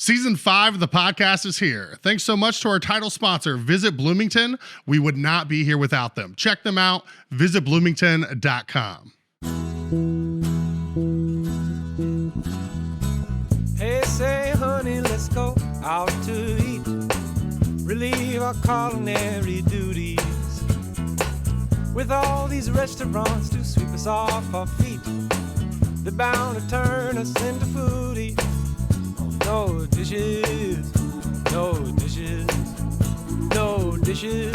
Season 5 of the podcast is here. Thanks so much to our title sponsor, Visit Bloomington. We would not be here without them. Check them out, visitbloomington.com. Hey, say, honey, let's go out to eat. Relieve our culinary duties. With all these restaurants to sweep us off our feet, they're bound to turn us into foodies. No dishes, no dishes, no dishes.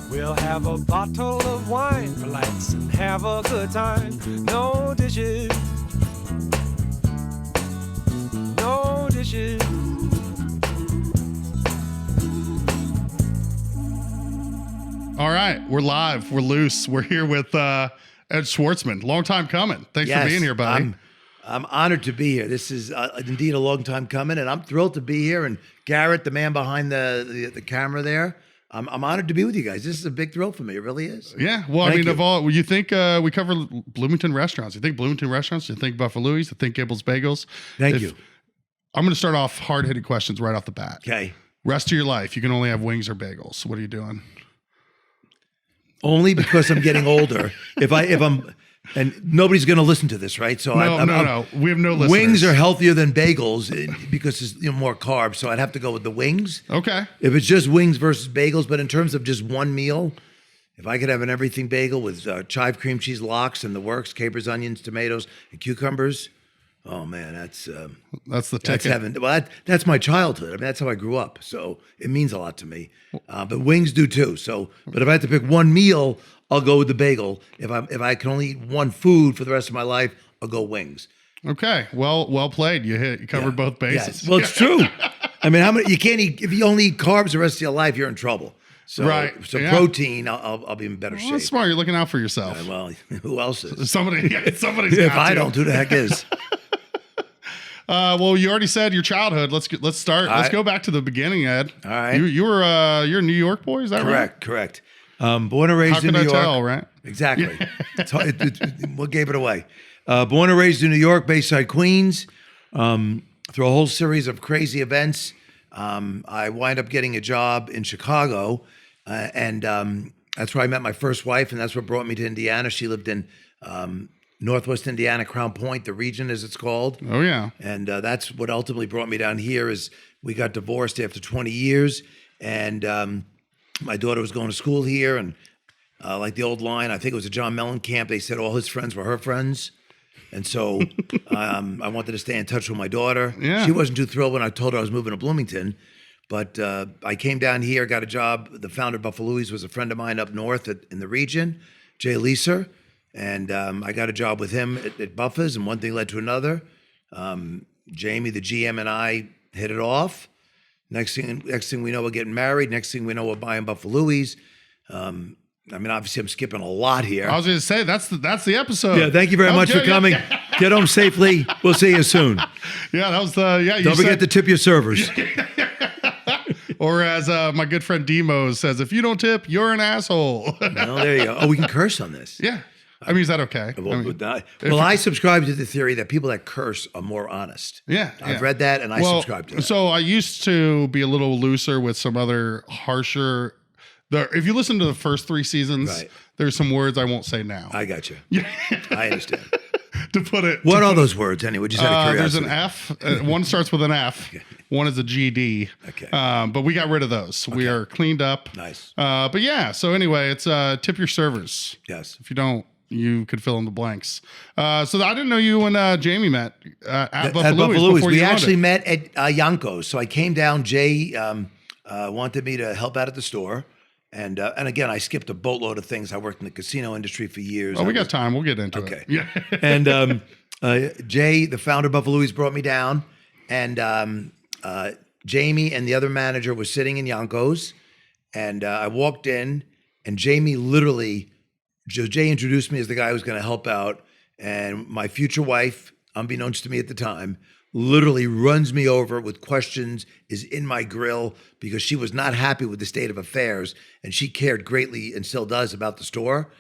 We'll have a bottle of wine, relax and have a good time. No dishes, no dishes. All right, we're live. We're loose. We're here with Ed Schwartzman. Long time coming. Thanks for being here, buddy. I'm honored to be here. This is indeed a long time coming, and I'm thrilled to be here. And Garrett, the man behind the camera there, I'm honored to be with you guys. This is a big thrill for me. It really is. Yeah. Well, Thank I mean, you. of all, you think we cover Bloomington restaurants. You think Bloomington restaurants? You think BuffaLouie's? You think Gable's Bagels? Thank you. I'm going to start off hard-hitting questions right off the bat. Okay. Rest of your life, you can only have wings or bagels. What are you doing? Only because I'm getting older. If I'm, and nobody's going to listen to this, right? So No. We have no listeners. Wings are healthier than bagels because it's more carbs. So I'd have to go with the wings. Okay. If it's just wings versus bagels, but in terms of just one meal, if I could have an everything bagel with chive cream cheese lox and the works, capers, onions, tomatoes, and cucumbers, oh man, that's the that's ticket. heaven. Well, that's my childhood. I mean, that's how I grew up. So it means a lot to me. But wings do too. So, but if I had to pick one meal, I'll go with the bagel. If I can only eat one food for the rest of my life, I'll go wings. Okay. Well played. You covered both bases. Yes. Well, it's true. I mean, how many? You can't eat if you only eat carbs the rest of your life. You're in trouble. So, Right. So Yeah. protein, I'll be in better Well, shape. that's smart. You're looking out for yourself. Well, who else is? Somebody's If got I to. don't, who the heck is? Well, you already said your childhood. Let's start. Let's right. go back to the beginning, Ed. All right. You're a New York boy. Is that right? Correct. Born and raised How in can New I York. tell? Right. Exactly. What gave it away? Born and raised in New York, Bayside Queens. Through a whole series of crazy events, I wind up getting a job in Chicago, and that's where I met my first wife, and that's what brought me to Indiana. She lived in Northwest Indiana, Crown Point, the region as it's called. Oh yeah. And that's what ultimately brought me down here. Is we got divorced after 20 years, and my daughter was going to school here, and like the old line, I think it was a John Mellencamp. They said all his friends were her friends, and so I wanted to stay in touch with my daughter. Yeah. She wasn't too thrilled when I told her I was moving to Bloomington, but I came down here, got a job. The founder of BuffaLouie's was a friend of mine up north in the region, Jay Leeser. And I got a job with him at Buffa's, and one thing led to another. Jamie, the GM, and I hit it off. Next thing we know, we're getting married. Next thing we know, we're buying BuffaLouie's. I mean, obviously, I'm skipping a lot here. I was going to say that's the episode. Yeah, thank you very much for coming. Get home safely. We'll see you soon. Yeah, that was the You Don't forget to tip your servers. Or as my good friend Demo says, if you don't tip, you're an asshole. Well, there you go. Oh, we can curse on this. Yeah. I mean, is that okay? I subscribe to the theory that people that curse are more honest. Yeah. I've read that, and I subscribe to that. So I used to be a little looser with some other harsher. If you listen to the first 3 seasons, Right. there's some words I won't say now. I got you. I understand. To put it. What are those words anyway? Just out of There's curiosity. an F. One starts with an F. One is a GD. Okay. But we got rid of those. We are cleaned up. Nice. But yeah. So anyway, it's tip your servers. Yes. If you don't, you could fill in the blanks. So I didn't know you and Jamie met at BuffaLouie's. before We you owned actually it. met at Yanko's. So I came down. Jay wanted me to help out at the store. And again, I skipped a boatload of things. I worked in the casino industry for years. Oh, we got time. We'll get into it. Okay. Yeah. And Jay, the founder of BuffaLouie's, brought me down. And Jamie and the other manager was sitting in Yanko's. And I walked in, and Jamie literally, Jay introduced me as the guy who was going to help out. And my future wife, unbeknownst to me at the time, literally runs me over with questions, is in my grill because she was not happy with the state of affairs, and she cared greatly and still does about the store.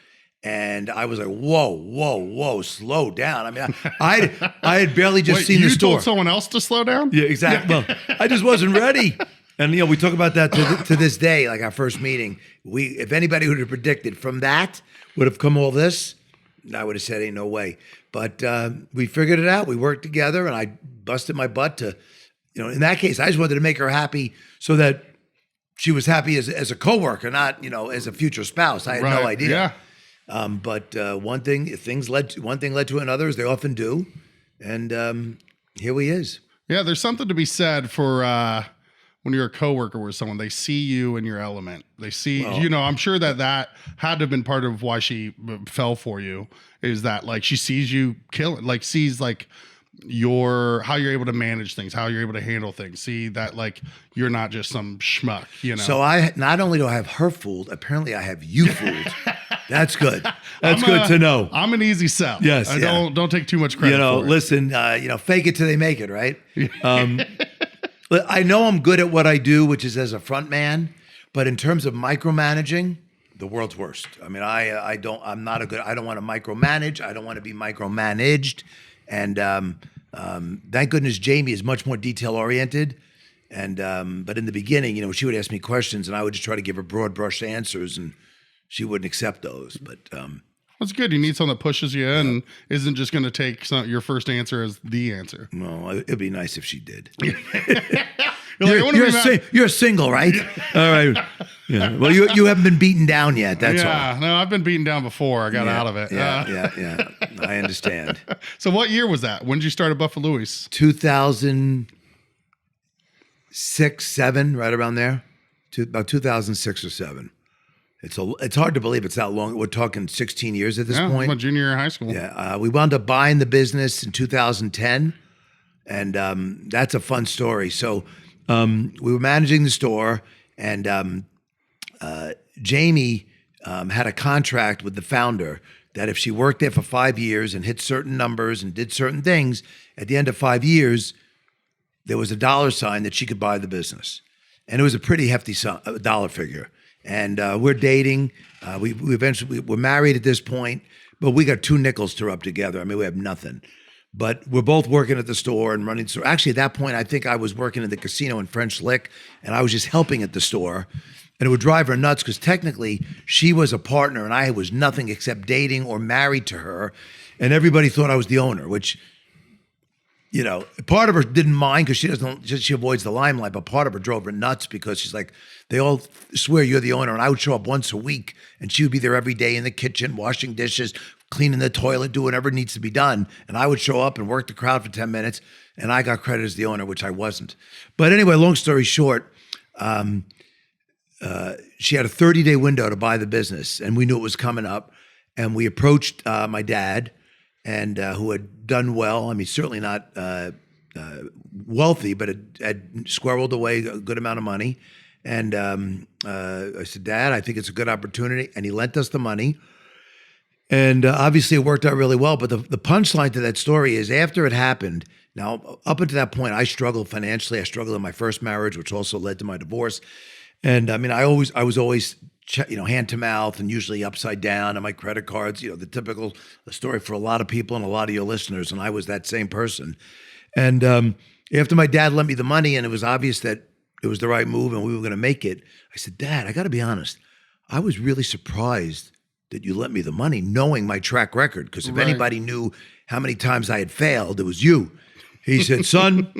And I was like, whoa, slow down. I mean, I had barely just seen the store. You told someone else to slow down? Yeah, exactly. Well, I just wasn't ready. And, we talk about that to this day, like our first meeting. If anybody would have predicted from that would have come all this, I would have said, ain't no way. But we figured it out. We worked together, and I busted my butt to, in that case, I just wanted to make her happy so that she was happy as a coworker, not, as a future spouse. I had no idea. Yeah. But one thing led to another, as they often do, and here he is. Yeah, there's something to be said for when you're a coworker with someone. They see you in your element. They see, I'm sure that had to have been part of why she fell for you. Is that like she sees you kill it, like sees like how you're able to manage things, how you're able to handle things. See that like you're not just some schmuck, So I not only do I have her fooled, apparently I have you fooled. That's good. That's good to know. I'm an easy sell. Yes. Don't take too much credit. For listen. Fake it till they make it. Right. I know I'm good at what I do, which is as a front man. But in terms of micromanaging, the world's worst. I mean, I don't want to micromanage. I don't want to be micromanaged. And thank goodness Jamie is much more detail oriented. And but in the beginning, she would ask me questions, and I would just try to give her broad brush answers, and she wouldn't accept those. But that's good. You need someone that pushes you and isn't just going to take your first answer as the answer. No, it'd be nice if she did. You're single, right? All right. Yeah. Well, you haven't been beaten down yet. That's all. Yeah. No, I've been beaten down before. I got out of it. Yeah. I understand. So what year was that? When did you start at BuffaLouie's? 2006, 7, right around there. About 2006 or 7. It's hard to believe it's that long. We're talking 16 years at this point. My junior year in high school. Yeah. We wound up buying the business in 2010. And that's a fun story. So we were managing the store, and Jamie had a contract with the founder that if she worked there for 5 years and hit certain numbers and did certain things, at the end of 5 years, there was a dollar sign that she could buy the business. And it was a pretty hefty dollar figure. And we're dating. We're married at this point, but we got 2 nickels to rub together. I mean, we have nothing. But we're both working at the store and running the store. Actually, at that point, I think I was working in the casino in French Lick, and I was just helping at the store. And it would drive her nuts because technically she was a partner and I was nothing except dating or married to her. And everybody thought I was the owner, which, part of her didn't mind because she avoids the limelight, but part of her drove her nuts because she's like, they all swear you're the owner. And I would show up once a week and she would be there every day in the kitchen, washing dishes, cleaning the toilet, doing whatever needs to be done. And I would show up and work the crowd for 10 minutes and I got credit as the owner, which I wasn't. But anyway, long story short, she had a 30-day window to buy the business and we knew it was coming up. And we approached my dad, and who had done well. I mean, certainly not wealthy, but had squirreled away a good amount of money. And I said, Dad, I think it's a good opportunity. And he lent us the money. And obviously it worked out really well. But the punchline to that story is after it happened, now up until that point, I struggled financially. I struggled in my first marriage, which also led to my divorce. And I mean, I was always hand to mouth and usually upside down on my credit cards, the typical story for a lot of people and a lot of your listeners. And I was that same person. And after my dad lent me the money and it was obvious that it was the right move and we were going to make it, I said, Dad, I got to be honest. I was really surprised that you lent me the money knowing my track record. Because if anybody knew how many times I had failed, it was you. He said, son,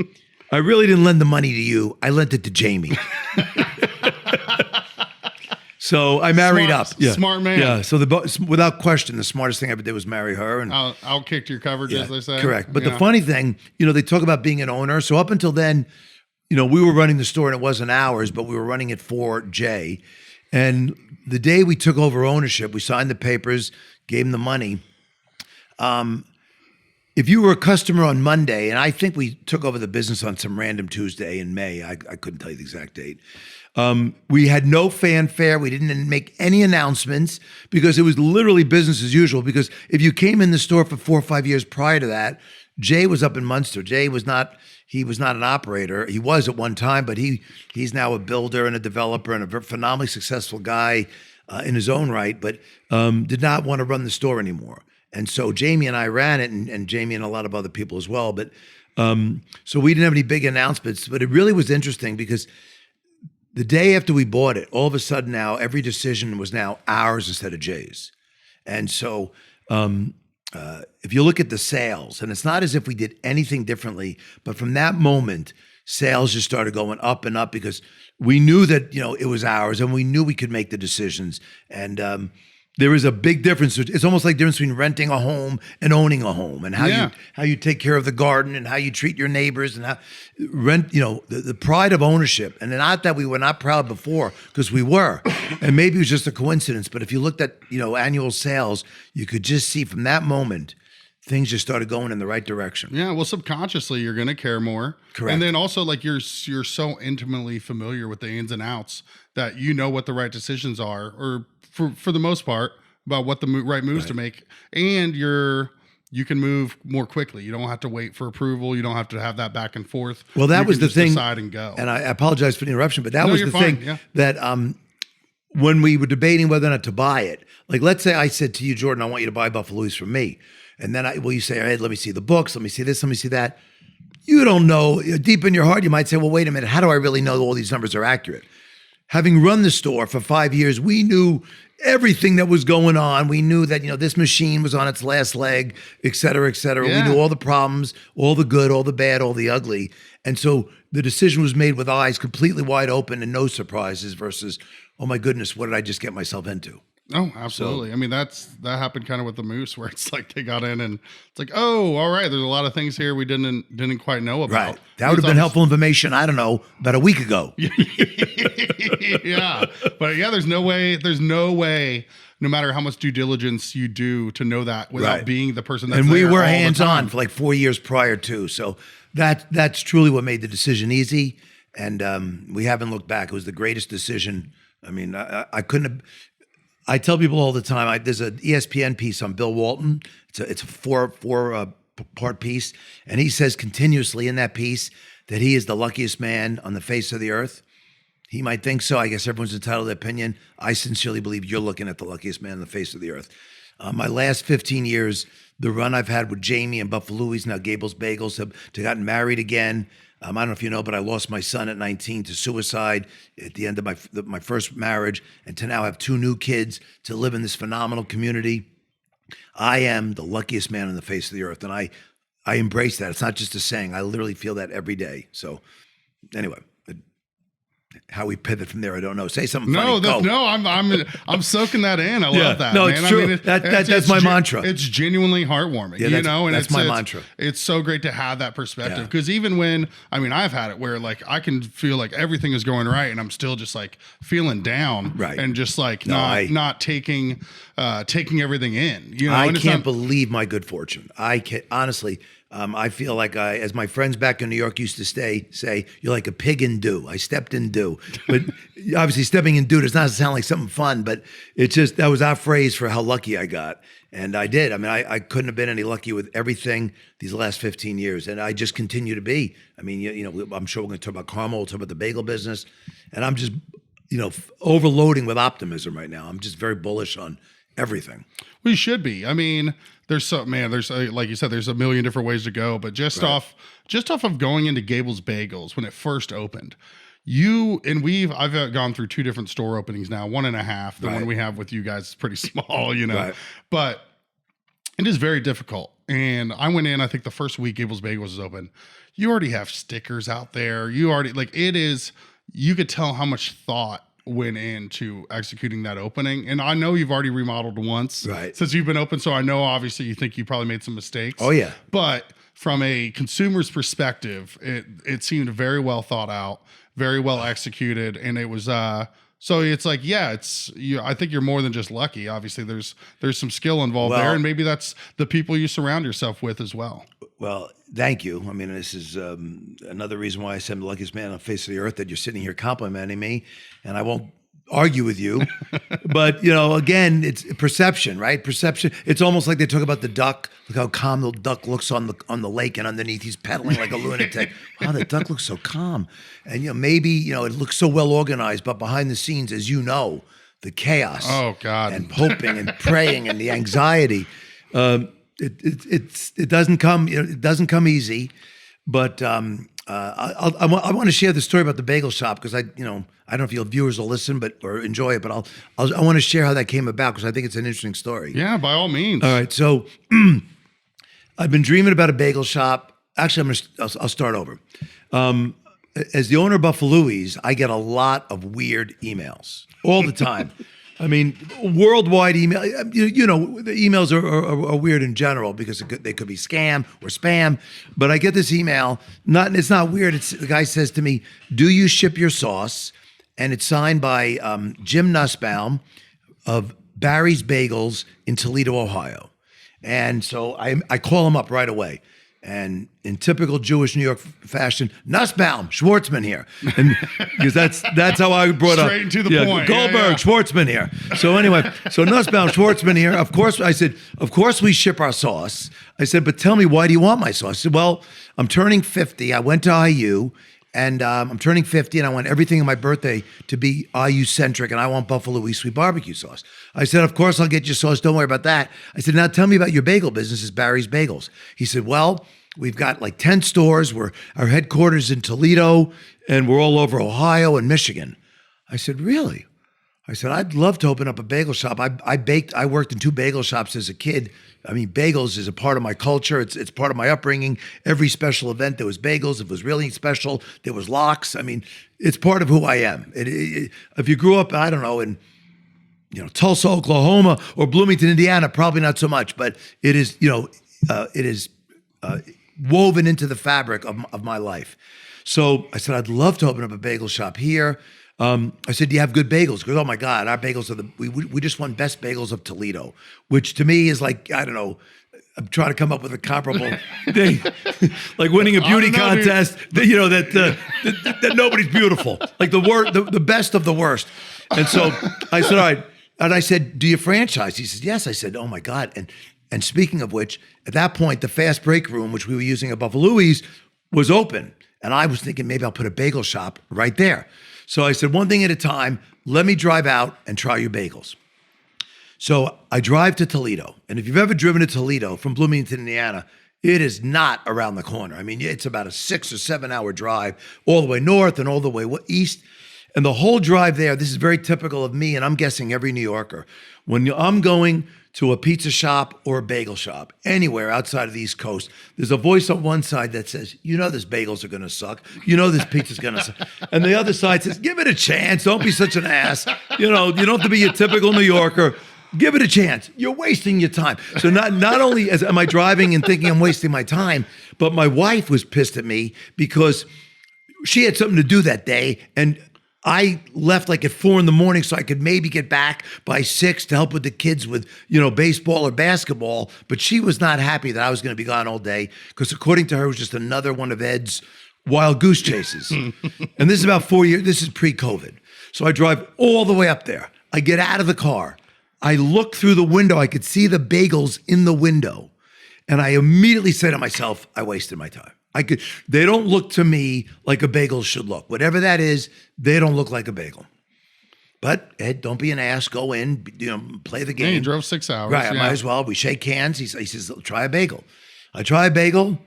I really didn't lend the money to you. I lent it to Jamie. So I married up. Yeah. Smart man. Yeah. So without question, the smartest thing I ever did was marry her. And outkicked your coverage, as they say. Correct. But the funny thing, they talk about being an owner. So up until then, we were running the store and it wasn't ours, but we were running it for Jay. And the day we took over ownership, we signed the papers, gave him the money. If you were a customer on Monday, and I think we took over the business on some random Tuesday in May, I couldn't tell you the exact date. We had no fanfare. We didn't make any announcements because it was literally business as usual. Because if you came in the store for 4 or 5 years prior to that, Jay was up in Munster. Jay was not an operator. He was at one time, but he's now a builder and a developer and a phenomenally successful guy. in his own right, but did not want to run the store anymore. And so Jamie and I ran it, and Jamie and a lot of other people as well. But so we didn't have any big announcements, but it really was interesting because the day after we bought it, all of a sudden now every decision was now ours instead of Jay's. And so if you look at the sales, and it's not as if we did anything differently, but from that moment, sales just started going up and up because we knew that, it was ours and we knew we could make the decisions. And there is a big difference. It's almost like the difference between renting a home and owning a home, and how you take care of the garden and how you treat your neighbors and how the pride of ownership. And not that we were not proud before, because we were, and maybe it was just a coincidence. But if you looked at annual sales, you could just see from that moment things just started going in the right direction. Yeah, well, subconsciously you're going to care more. Correct. And then also like you're so intimately familiar with the ins and outs that you know what the right decisions are, or for the most part, about what the right moves to make, and you can move more quickly. You don't have to wait for approval. You don't have to have that back and forth. Well, that was the thing. Decide and go. And I apologize for the interruption, but that was the thing that when we were debating whether or not to buy it, like let's say I said to you, Jordan, I want you to buy BuffaLouie's from me, and then you say, all right, let me see the books, let me see this, let me see that. You don't know, deep in your heart, you might say, well, wait a minute, how do I really know all these numbers are accurate? Having run the store for 5 years, we knew everything that was going on. We knew that, this machine was on its last leg, et cetera, et cetera. Yeah. We knew all the problems, all the good, all the bad, all the ugly. And so the decision was made with eyes completely wide open and no surprises versus, oh my goodness, what did I just get myself into? Oh, absolutely. I mean, that happened kind of with the Moose, where it's like they got in and it's like, oh, all right, there's a lot of things here we didn't quite know about. Right. That would have been helpful information, I don't know, about a week ago. Yeah. But yeah, there's no way, no matter how much due diligence you do, to know that without being the person that's and we there were all the hands-on time. for like 4 years prior to. So that's truly what made the decision easy. And we haven't looked back. It was the greatest decision. I mean, I couldn't have. I tell people all the time, there's an ESPN piece on Bill Walton. It's a four-part piece. And he says continuously in that piece that he is the luckiest man on the face of the earth. He might think so. I guess everyone's entitled to their opinion. I sincerely believe you're looking at the luckiest man on the face of the earth. My last 15 years, the run I've had with Jamie and BuffaLouie's, now Gable's Bagels, have gotten married again. I don't know if you know, but I lost my son at 19 to suicide at the end of my first marriage, and to now have 2 new kids, to live in this phenomenal community. I am the luckiest man on the face of the earth, and I embrace that. It's not just a saying. I literally feel that every day. So anyway, how we pivot from there, I don't know. Say something funny. No, I'm soaking that in. I love that. No, man. it's true. That's my mantra. It's genuinely heartwarming. Yeah, and that's my mantra. It's so great to have that perspective, because even when I've had it where like I can feel like everything is going right and I'm still just like feeling down, right, and just like not taking everything in. I can't believe my good fortune. I can honestly. I feel like as my friends back in New York used to say, you're like a pig in dew. I stepped in dew. But obviously stepping in dew does not sound like something fun, but that was our phrase for how lucky I got. And I did. I mean, I couldn't have been any luckier with everything these last 15 years. And I just continue to be. I mean, I'm sure we're going to talk about Carmel, we'll talk about the bagel business. And I'm just, overloading with optimism right now. I'm just very bullish on everything. We should be. I mean, there's like you said, there's a million different ways to go, but just off of going into Gable's Bagels when it first opened, I've gone through 2 different store openings now, 1.5. The one we have with you guys is pretty small, but it is very difficult. And I went in, I think the first week Gable's Bagels was open. You already have stickers out there. You could tell how much thought went into executing that opening. And I know you've already remodeled once since you've been open. So I know obviously you think you probably made some mistakes. Oh yeah. But from a consumer's perspective, it seemed very well thought out, very well executed. And it was, so it's like, I think you're more than just lucky. Obviously there's some skill involved there. And maybe that's the people you surround yourself with as well. Well, thank you. I mean, this is another reason why I said I'm the luckiest man on the face of the earth, that you're sitting here complimenting me, and I won't argue with you. But, again, it's perception, right? Perception. It's almost like they talk about the duck. Look how calm the duck looks on the lake, and underneath he's pedaling like a lunatic. Wow, the duck looks so calm. And, maybe, it looks so well organized, but behind the scenes, as you know, the chaos, Oh, God. and hoping and praying and the anxiety. It doesn't come, it doesn't come easy, but I want to share the story about the bagel shop because I don't know if your viewers will listen or enjoy it, but I want to share how that came about because I think it's an interesting story. Yeah, by all means. All right, so I've been dreaming about a bagel shop. Actually, I'll start over. As the owner of BuffaLouie's, I get a lot of weird emails all the time. I mean, worldwide email. You know, the emails are weird in general because they could be scam or spam. But I get this email. It's not weird. The guy says to me, "Do you ship your sauce?" And it's signed by Jim Nussbaum of Barry's Bagels in Toledo, Ohio. And so I call him up right away. And in typical Jewish New York fashion, Nussbaum, Schwartzman here, and because that's how I brought up. Straight to the point. Goldberg, Schwartzman here. So anyway, so Nussbaum, Schwartzman here. Of course, I said, of course we ship our sauce. I said, but tell me, why do you want my sauce? I said, well, I'm turning 50. I went to IU, and I'm turning 50, and I want everything on my birthday to be IU-centric, and I want BuffaLouie's sweet barbecue sauce. I said, of course I'll get you sauce. Don't worry about that. I said, now tell me about your bagel business. It's Barry's Bagels. He said, well, we've got like 10 stores. Our headquarters in Toledo, and we're all over Ohio and Michigan. I said, really? I said, I'd love to open up a bagel shop. I worked in 2 bagel shops as a kid. I mean, bagels is a part of my culture. It's part of my upbringing. Every special event, there was bagels. If it was really special, there was lox. I mean, it's part of who I am. If you grew up, I don't know, in Tulsa, Oklahoma, or Bloomington, Indiana, probably not so much. But it is, woven into the fabric of my life. So I said, I'd love to open up a bagel shop here. I said, do you have good bagels? He goes, oh my God, our bagels are we just won best bagels of Toledo, which to me is like, I don't know, I'm trying to come up with a comparable thing, like winning a beauty contest, that nobody's beautiful, like the best of the worst. And so I said, all right. And I said, do you franchise? He says, yes. I said, oh my God. And speaking of which, at that point, the fast break room, which we were using at BuffaLouie's, was open. And I was thinking maybe I'll put a bagel shop right there. So I said, one thing at a time, let me drive out and try your bagels. So I drive to Toledo. And if you've ever driven to Toledo from Bloomington, Indiana, it is not around the corner. I mean, it's about a 6 or 7 hour drive all the way north and all the way east. And the whole drive there, this is very typical of me, and I'm guessing every New Yorker. When I'm going to a pizza shop or a bagel shop, anywhere outside of the East Coast, there's a voice on one side that says, this bagels are going to suck. This pizza's going to suck. And the other side says, give it a chance. Don't be such an ass. You don't have to be a typical New Yorker. Give it a chance. You're wasting your time. So not only am I driving and thinking I'm wasting my time, but my wife was pissed at me because she had something to do that day, and I left like at 4 a.m. so I could maybe get back by 6 to help with the kids with, baseball or basketball. But she was not happy that I was going to be gone all day because according to her, it was just another one of Ed's wild goose chases. And this is about 4 years. This is pre-COVID. So I drive all the way up there. I get out of the car. I look through the window. I could see the bagels in the window. And I immediately say to myself, I wasted my time. They don't look to me like a bagel should look. Whatever that is, they don't look like a bagel. But Ed, don't be an ass. Go in, play the game. Yeah, you drove 6 hours. Right, I might as well. We shake hands. He says, try a bagel. I try a bagel.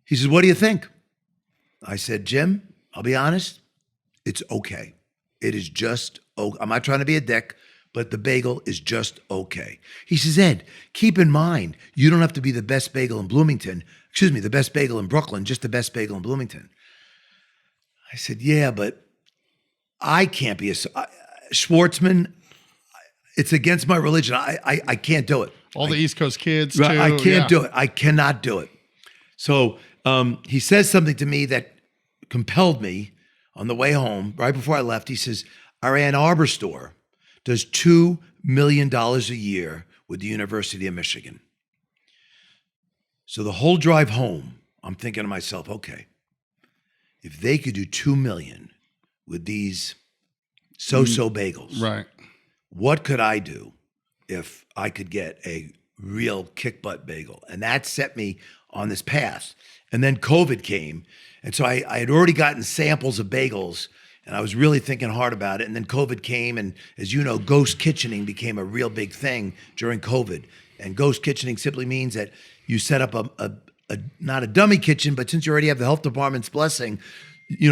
He says, what do you think? I said, Jim, I'll be honest. It's okay. It is just okay. I'm not trying to be a dick, but the bagel is just okay. He says, Ed, keep in mind, you don't have to be the best bagel in Bloomington. The best bagel in Brooklyn, just the best bagel in Bloomington. I said, yeah, but I can't be Schwartzman. It's against my religion. I can't do it. All the East Coast kids, right, too. I can't do it. I cannot do it. So he says something to me that compelled me on the way home. Right before I left, he says, our Ann Arbor store does $2 million a year with the University of Michigan. So the whole drive home, I'm thinking to myself, okay, if they could do $2 million with these so-so bagels, right? What could I do if I could get a real kick-butt bagel? And that set me on this path. And then COVID came. And so I had already gotten samples of bagels. And I was really thinking hard about it. And then COVID came, and as you know, ghost kitchening became a real big thing during COVID. And ghost kitchening simply means that you set up a not a dummy kitchen, but since you already have the health department's blessing,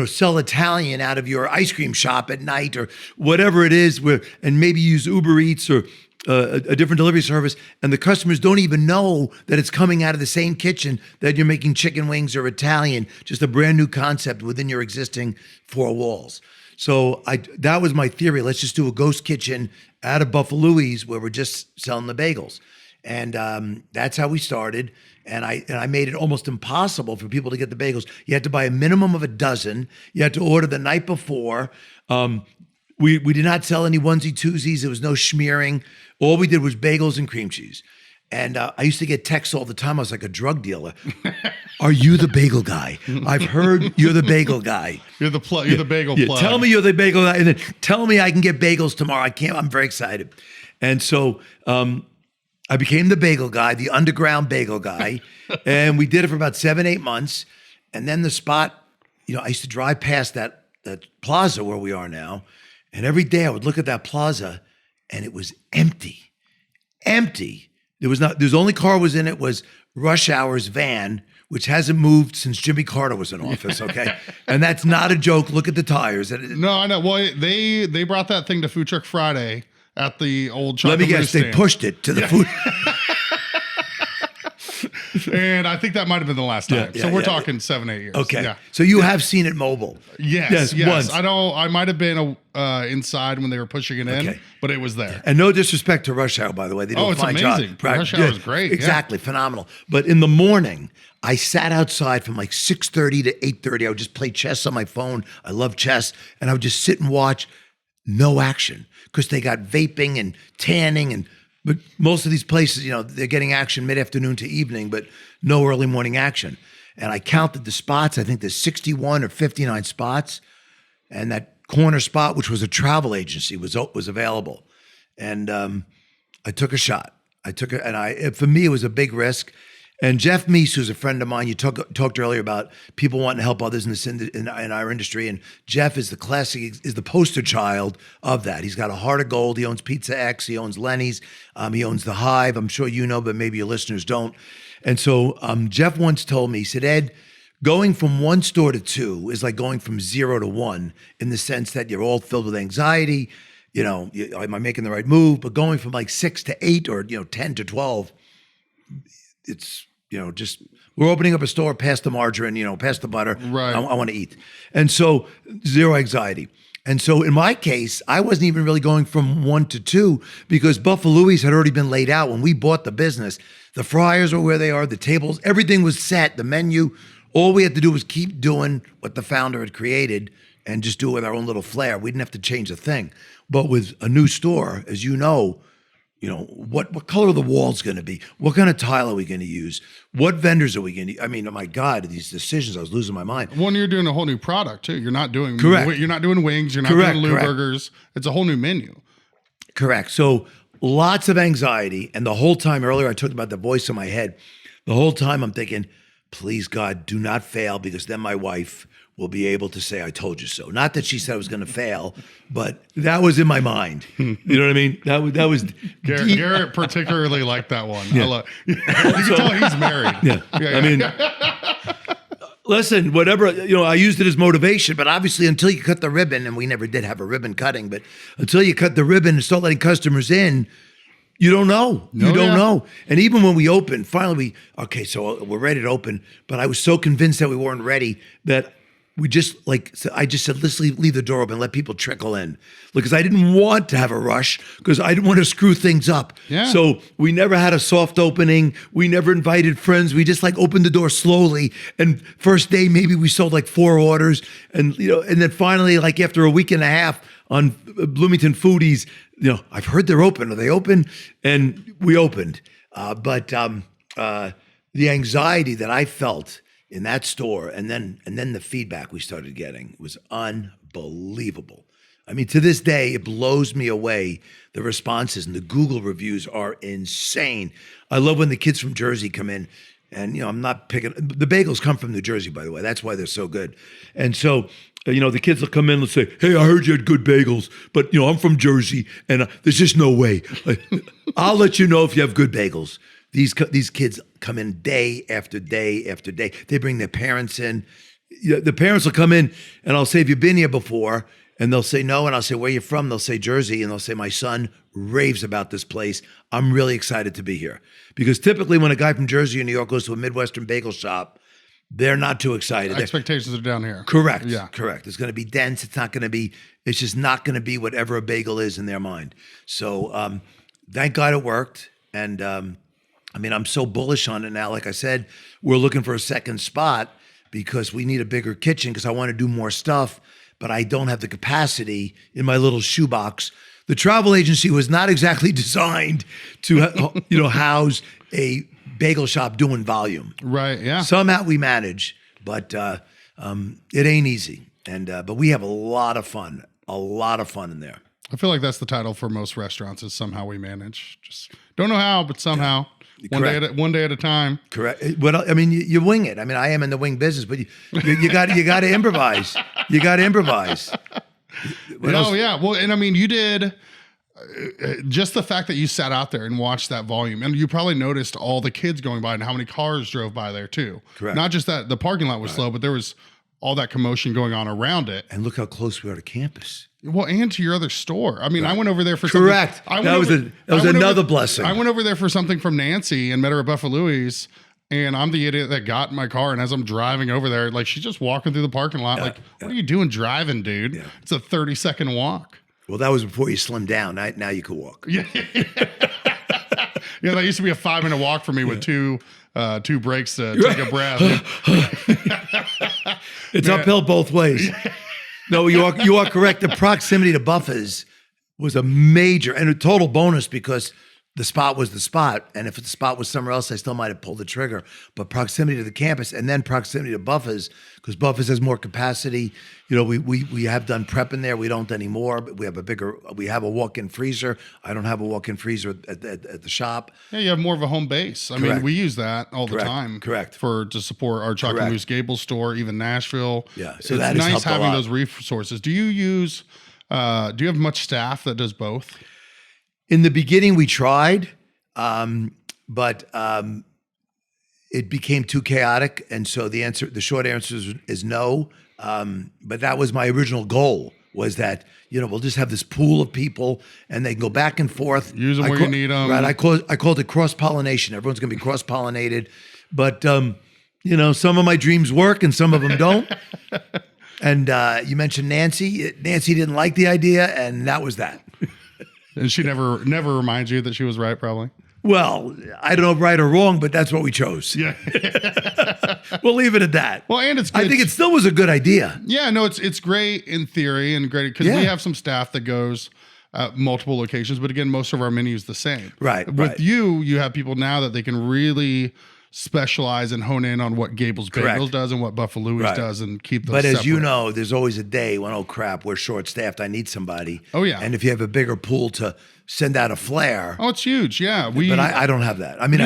sell Italian out of your ice cream shop at night or whatever it is, and maybe use Uber Eats or a different delivery service, and the customers don't even know that it's coming out of the same kitchen that you're making chicken wings or Italian, just a brand new concept within your existing four walls. So that was my theory. Let's just do a ghost kitchen out of BuffaLouie's where we're just selling the bagels. And that's how we started. And I made it almost impossible for people to get the bagels. You had to buy a minimum of a dozen. You had to order the night before. We did not sell any onesie twosies. There was no schmearing. All we did was bagels and cream cheese. And I used to get texts all the time. I was like a drug dealer. Are you the bagel guy? I've heard you're the bagel guy. You're the bagel plug. Tell me you're the bagel guy, and then tell me I can get bagels tomorrow. I'm very excited. And so I became the bagel guy, the underground bagel guy. And we did it for about 7-8 months. And then the spot, I used to drive past that plaza where we are now. And every day I would look at that plaza and it was empty. Empty. The only car was in it was Rush Hour's van, which hasn't moved since Jimmy Carter was in office, okay? And that's not a joke. Look at the tires. No, I know. Well, they brought that thing to Food Truck Friday at the old chocolate. Let me guess, they pushed it to the food. And I think that might have been the last time. So we're talking 7-8 years. Okay. Yeah. So you have seen it mobile. Yes. Once. I might have been inside when they were pushing it in, but it was there. And no disrespect to Rush Hour, by the way. They do a fine amazing. job. Rush Hour is great. Exactly. Phenomenal. But in the morning, I sat outside from like 6:30 to 8:30. I would just play chess on my phone. I love chess. And I would just sit and watch. No action. Because they got vaping and tanning but most of these places, they're getting action mid-afternoon to evening, but no early morning action. And I counted the spots. I think there's 61 or 59 spots. And that corner spot, which was a travel agency, was available. And I took a shot. For me, it was a big risk. And Jeff Meese, who's a friend of mine, you talked earlier about people wanting to help others in our industry, and Jeff is the poster child of that. He's got a heart of gold. He owns Pizza X. He owns Lenny's. He owns The Hive. I'm sure you know, but maybe your listeners don't. And so Jeff once told me, he said, Ed, going from one store to two is like going from 0 to 1 in the sense that you're all filled with anxiety. Am I making the right move? But going from like 6 to 8 or 10 to 12, it's just we're opening up a store past the margarine, past the butter. Right. I want to eat. And so zero anxiety. And so in my case, I wasn't even really going from 1 to 2 because BuffaLouie's had already been laid out when we bought the business. The fryers are where they are, the tables, everything was set, the menu. All we had to do was keep doing what the founder had created and just do it with our own little flair. We didn't have to change a thing. But with a new store, as you know, what color the wall's going to be? What kind of tile are we going to use? What vendors are we going to? I mean, oh my God, these decisions! I was losing my mind. When you're doing a whole new product too, you're not doing correct. You're not doing wings. You're not doing Lew burgers. It's a whole new menu. Correct. So lots of anxiety, and the whole time earlier I talked about the voice in my head. The whole time I'm thinking, please God, do not fail, because then my wife will be able to say, I told you so. Not that she said I was going to fail, but that was in my mind. You know what I mean? That was Garrett particularly liked that one. Yeah. You can tell he's married. Yeah. I mean, listen, whatever, I used it as motivation, but obviously until you cut the ribbon, and we never did have a ribbon cutting, but until you cut the ribbon and start letting customers in, you don't know. You don't know. And even when we opened, finally so we're ready to open, but I was so convinced that we weren't ready that I just said, let's leave the door open, let people trickle in. Because I didn't want to have a rush, because I didn't want to screw things up. Yeah. So we never had a soft opening. We never invited friends. We just opened the door slowly. And first day, maybe we sold 4 orders. And, and then finally, after a week and a half on Bloomington Foodies, I've heard they're open. Are they open? And we opened. But the anxiety that I felt in that store, and then the feedback we started getting was unbelievable. I mean, to this day, it blows me away. The responses and the Google reviews are insane. I love when the kids from Jersey come in. And, I'm not picking, the bagels come from New Jersey, by the way. That's why they're so good. And so, the kids will come in and say, hey, I heard you had good bagels, but, I'm from Jersey and there's just no way. I'll let you know if you have good bagels. These kids come in day after day after day. They bring their parents in. The parents will come in and I'll say, have you been here before? And they'll say no. And I'll say, where are you from? They'll say Jersey. And they'll say, my son raves about this place. I'm really excited to be here. Because typically when a guy from Jersey or New York goes to a Midwestern bagel shop, they're not too excited. Expectations are down here. Correct. Yeah. Correct. It's going to be dense. It's just not going to be whatever a bagel is in their mind. So thank God it worked. And I'm so bullish on it now. Like I said, we're looking for a second spot because we need a bigger kitchen because I want to do more stuff, but I don't have the capacity in my little shoebox. The travel agency was not exactly designed to, house a bagel shop doing volume. Right. Yeah. Somehow we manage, but it ain't easy. And but we have a lot of fun in there. I feel like that's the title for most restaurants is somehow we manage. Just don't know how, but somehow. Yeah. One day at a time. Correct. Well, you wing it. I am in the wing business, but you got to improvise. You got to improvise. Yeah. Well, and you did just the fact that you sat out there and watched that volume, and you probably noticed all the kids going by and how many cars drove by there too. Correct. Not just that the parking lot was slow, but there was all that commotion going on around it. And look how close we are to campus. Well, and to your other store. I went over there for correct. Something. That was another blessing. I went over there for something from Nancy and met her at BuffaLouie's. And I'm the idiot that got in my car. And as I'm driving over there, like she's just walking through the parking lot. What are you doing driving, dude? Yeah. It's a 30-second walk. Well, that was before you slimmed down. Now you can walk. Yeah. That used to be a 5-minute walk for me with two breaks to take a breath. It's uphill both ways. No, you are correct. The proximity to Buffa's was a major and a total bonus because the spot was the spot. And if the spot was somewhere else, I still might have pulled the trigger. But proximity to the campus and then proximity to Buffa's, because Buffa's has more capacity. We have done prep in there. We don't anymore, but we have a walk-in freezer. I don't have a walk-in freezer at the shop. Yeah, you have more of a home base. I mean, we use that all the time. Correct. To support our Chocolate Mousse Gable store, even Nashville. Yeah. So it's nice having those resources. Do you have much staff that does both? In the beginning, we tried, but it became too chaotic, and so the short answer is no. But that was my original goal: was that we'll just have this pool of people, and they can go back and forth. Use them where you need them. Right. I called it cross pollination. Everyone's going to be cross pollinated, but some of my dreams work and some of them don't. And you mentioned Nancy. Nancy didn't like the idea, and that was that. And she never reminds you that she was right, probably. Well, I don't know if right or wrong, but that's what we chose. Yeah. We'll leave it at that. Well, and it's good. I think it still was a good idea. Yeah, no, it's great in theory and great because we have some staff that goes multiple locations, but again, most of our menu is the same. Right. With you have people now that they can really specialize and hone in on what Gable's Bagels does and what BuffaLouie's does and keep those But separate. as you know, there's always a day when, oh crap, we're short-staffed, I need somebody. Oh, yeah. And if you have a bigger pool to send out a flare. Oh, it's huge, yeah. But I don't have that. We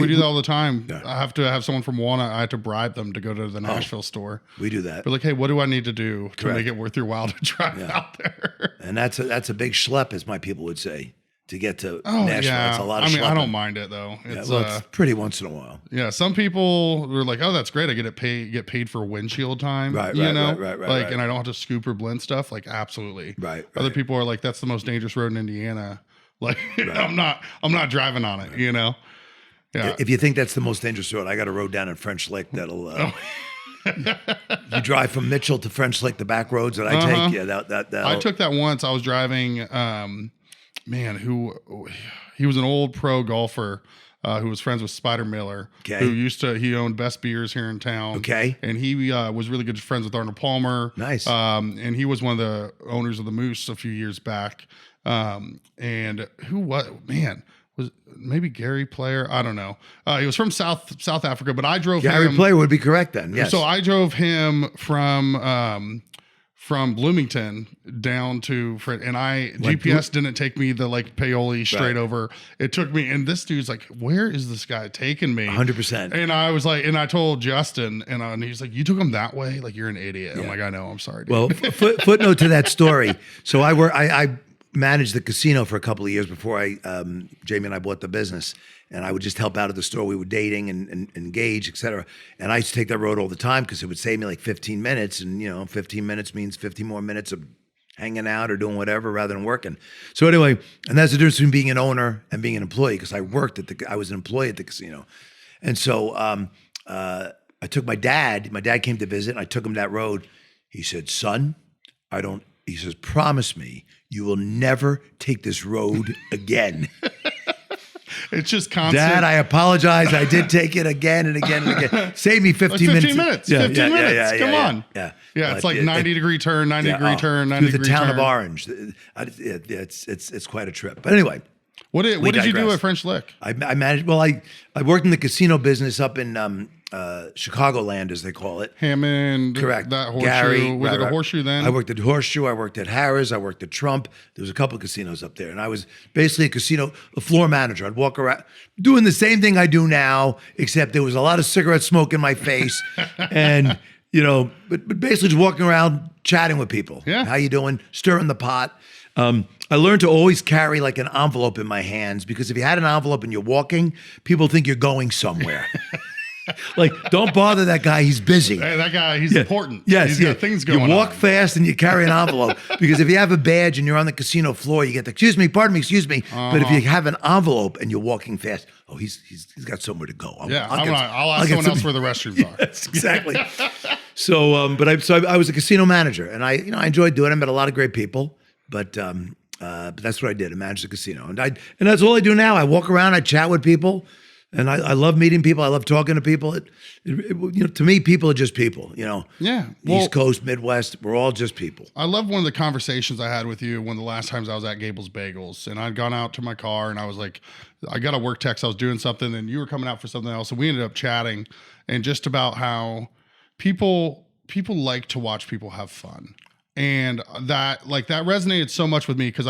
do that all the time. Yeah. I have to have someone from Walnut. I have to bribe them to go to the Nashville store. We do that. But like, hey, what do I need to do to make it worth your while to drive out there? And that's a big schlep, as my people would say, to get to Nashville. Yeah. It's a lot of schlepping. I don't mind it though. It's pretty once in a while. Yeah, some people are like, "Oh, that's great. I get paid for windshield time." Right. And I don't have to scoop or blend stuff. Like, absolutely. Right. Other people are like, "That's the most dangerous road in Indiana." Like, I'm not driving on it. Yeah. If you think that's the most dangerous road, I got a road down in French Lick that'll. You drive from Mitchell to French Lick, the back roads that I take. Yeah, I took that once. I was driving. He was an old pro golfer who was friends with Spider Miller, he owned Best Beers here in town. Okay. And he was really good friends with Arnold Palmer. Nice. And he was one of the owners of the Moose a few years back. And was maybe Gary Player? I don't know. He was from South Africa, but I drove him. Gary Player would be correct then. Yes. So I drove him from from Bloomington down to and GPS didn't take me the like Paoli straight over. It took me, and this dude's like, where is this guy taking me? 100%. And I was like, and I told Justin, and he's like, you took him that way? Like, you're an idiot. I'm like, I know, I'm sorry, dude. Well, footnote to that story. So I managed the casino for a couple of years before Jamie and I bought the business. And I would just help out at the store. We were dating and engage, et cetera. And I used to take that road all the time because it would save me like 15 minutes. And, 15 minutes means 15 more minutes of hanging out or doing whatever rather than working. So anyway, and that's the difference between being an owner and being an employee, because I was an employee at the casino. And so I took my dad came to visit, and I took him that road. He said, son, he says, promise me you will never take this road again. It's just constant. Dad, I apologize. I did take it again and again and again. Save me 15 minutes. 15 minutes. 15 minutes. Come on. Yeah. Yeah, it's like 90-degrry turn, 90-degree turn, 90-degree turn. Through the town of Orange. It's quite a trip. But anyway. What did you do at French Lick? I managed, I worked in the casino business up in Chicagoland, as they call it. Hammond. Correct. That horseshoe. Gary, was it a horseshoe then? I worked at Horseshoe. I worked at Harrah's. I worked at Trump. There was a couple of casinos up there. And I was basically a floor manager. I'd walk around doing the same thing I do now, except there was a lot of cigarette smoke in my face. And, but basically just walking around chatting with people. Yeah. How you doing? Stirring the pot. I learned to always carry like an envelope in my hands, because if you had an envelope and you're walking, people think you're going somewhere. Like, don't bother that guy. He's busy. Hey, that guy, he's important. Yes, he's got things going on. You walk fast and you carry an envelope, because if you have a badge and you're on the casino floor, you get the, excuse me. But if you have an envelope and you're walking fast, he's got somewhere to go. I'll ask someone else where the restrooms are. Yes, exactly. So, I was a casino manager, and I enjoyed doing it. I met a lot of great people, but that's what I did. I managed the casino, and that's all I do now. I walk around, I chat with people. And I love meeting people. I love talking to people. To me, people are just people. Yeah. East Coast, Midwest, we're all just people. I love one of the conversations I had with you one of the last times I was at Gable's Bagels, and I'd gone out to my car, and I was like, I got a work text. I was doing something, and you were coming out for something else, and we ended up chatting, and just about how people like to watch people have fun, and that resonated so much with me, because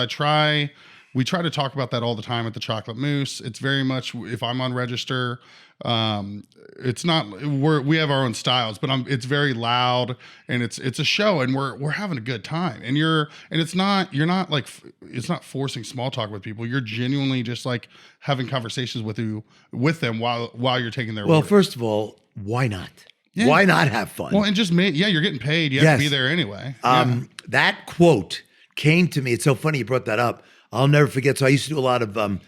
we try to talk about that all the time at the Chocolate Moose. It's very much, if I'm on register, it's not, we have our own styles, but it's very loud, and it's a show, and we're having a good time. And it's not forcing small talk with people. You're genuinely just like having conversations with them while you're taking their order. Well, first of all, why not? Yeah. Why not have fun? Well, and just you're getting paid. You have to be there anyway. That quote came to me. It's so funny you brought that up. I'll never forget. So I used to do a lot of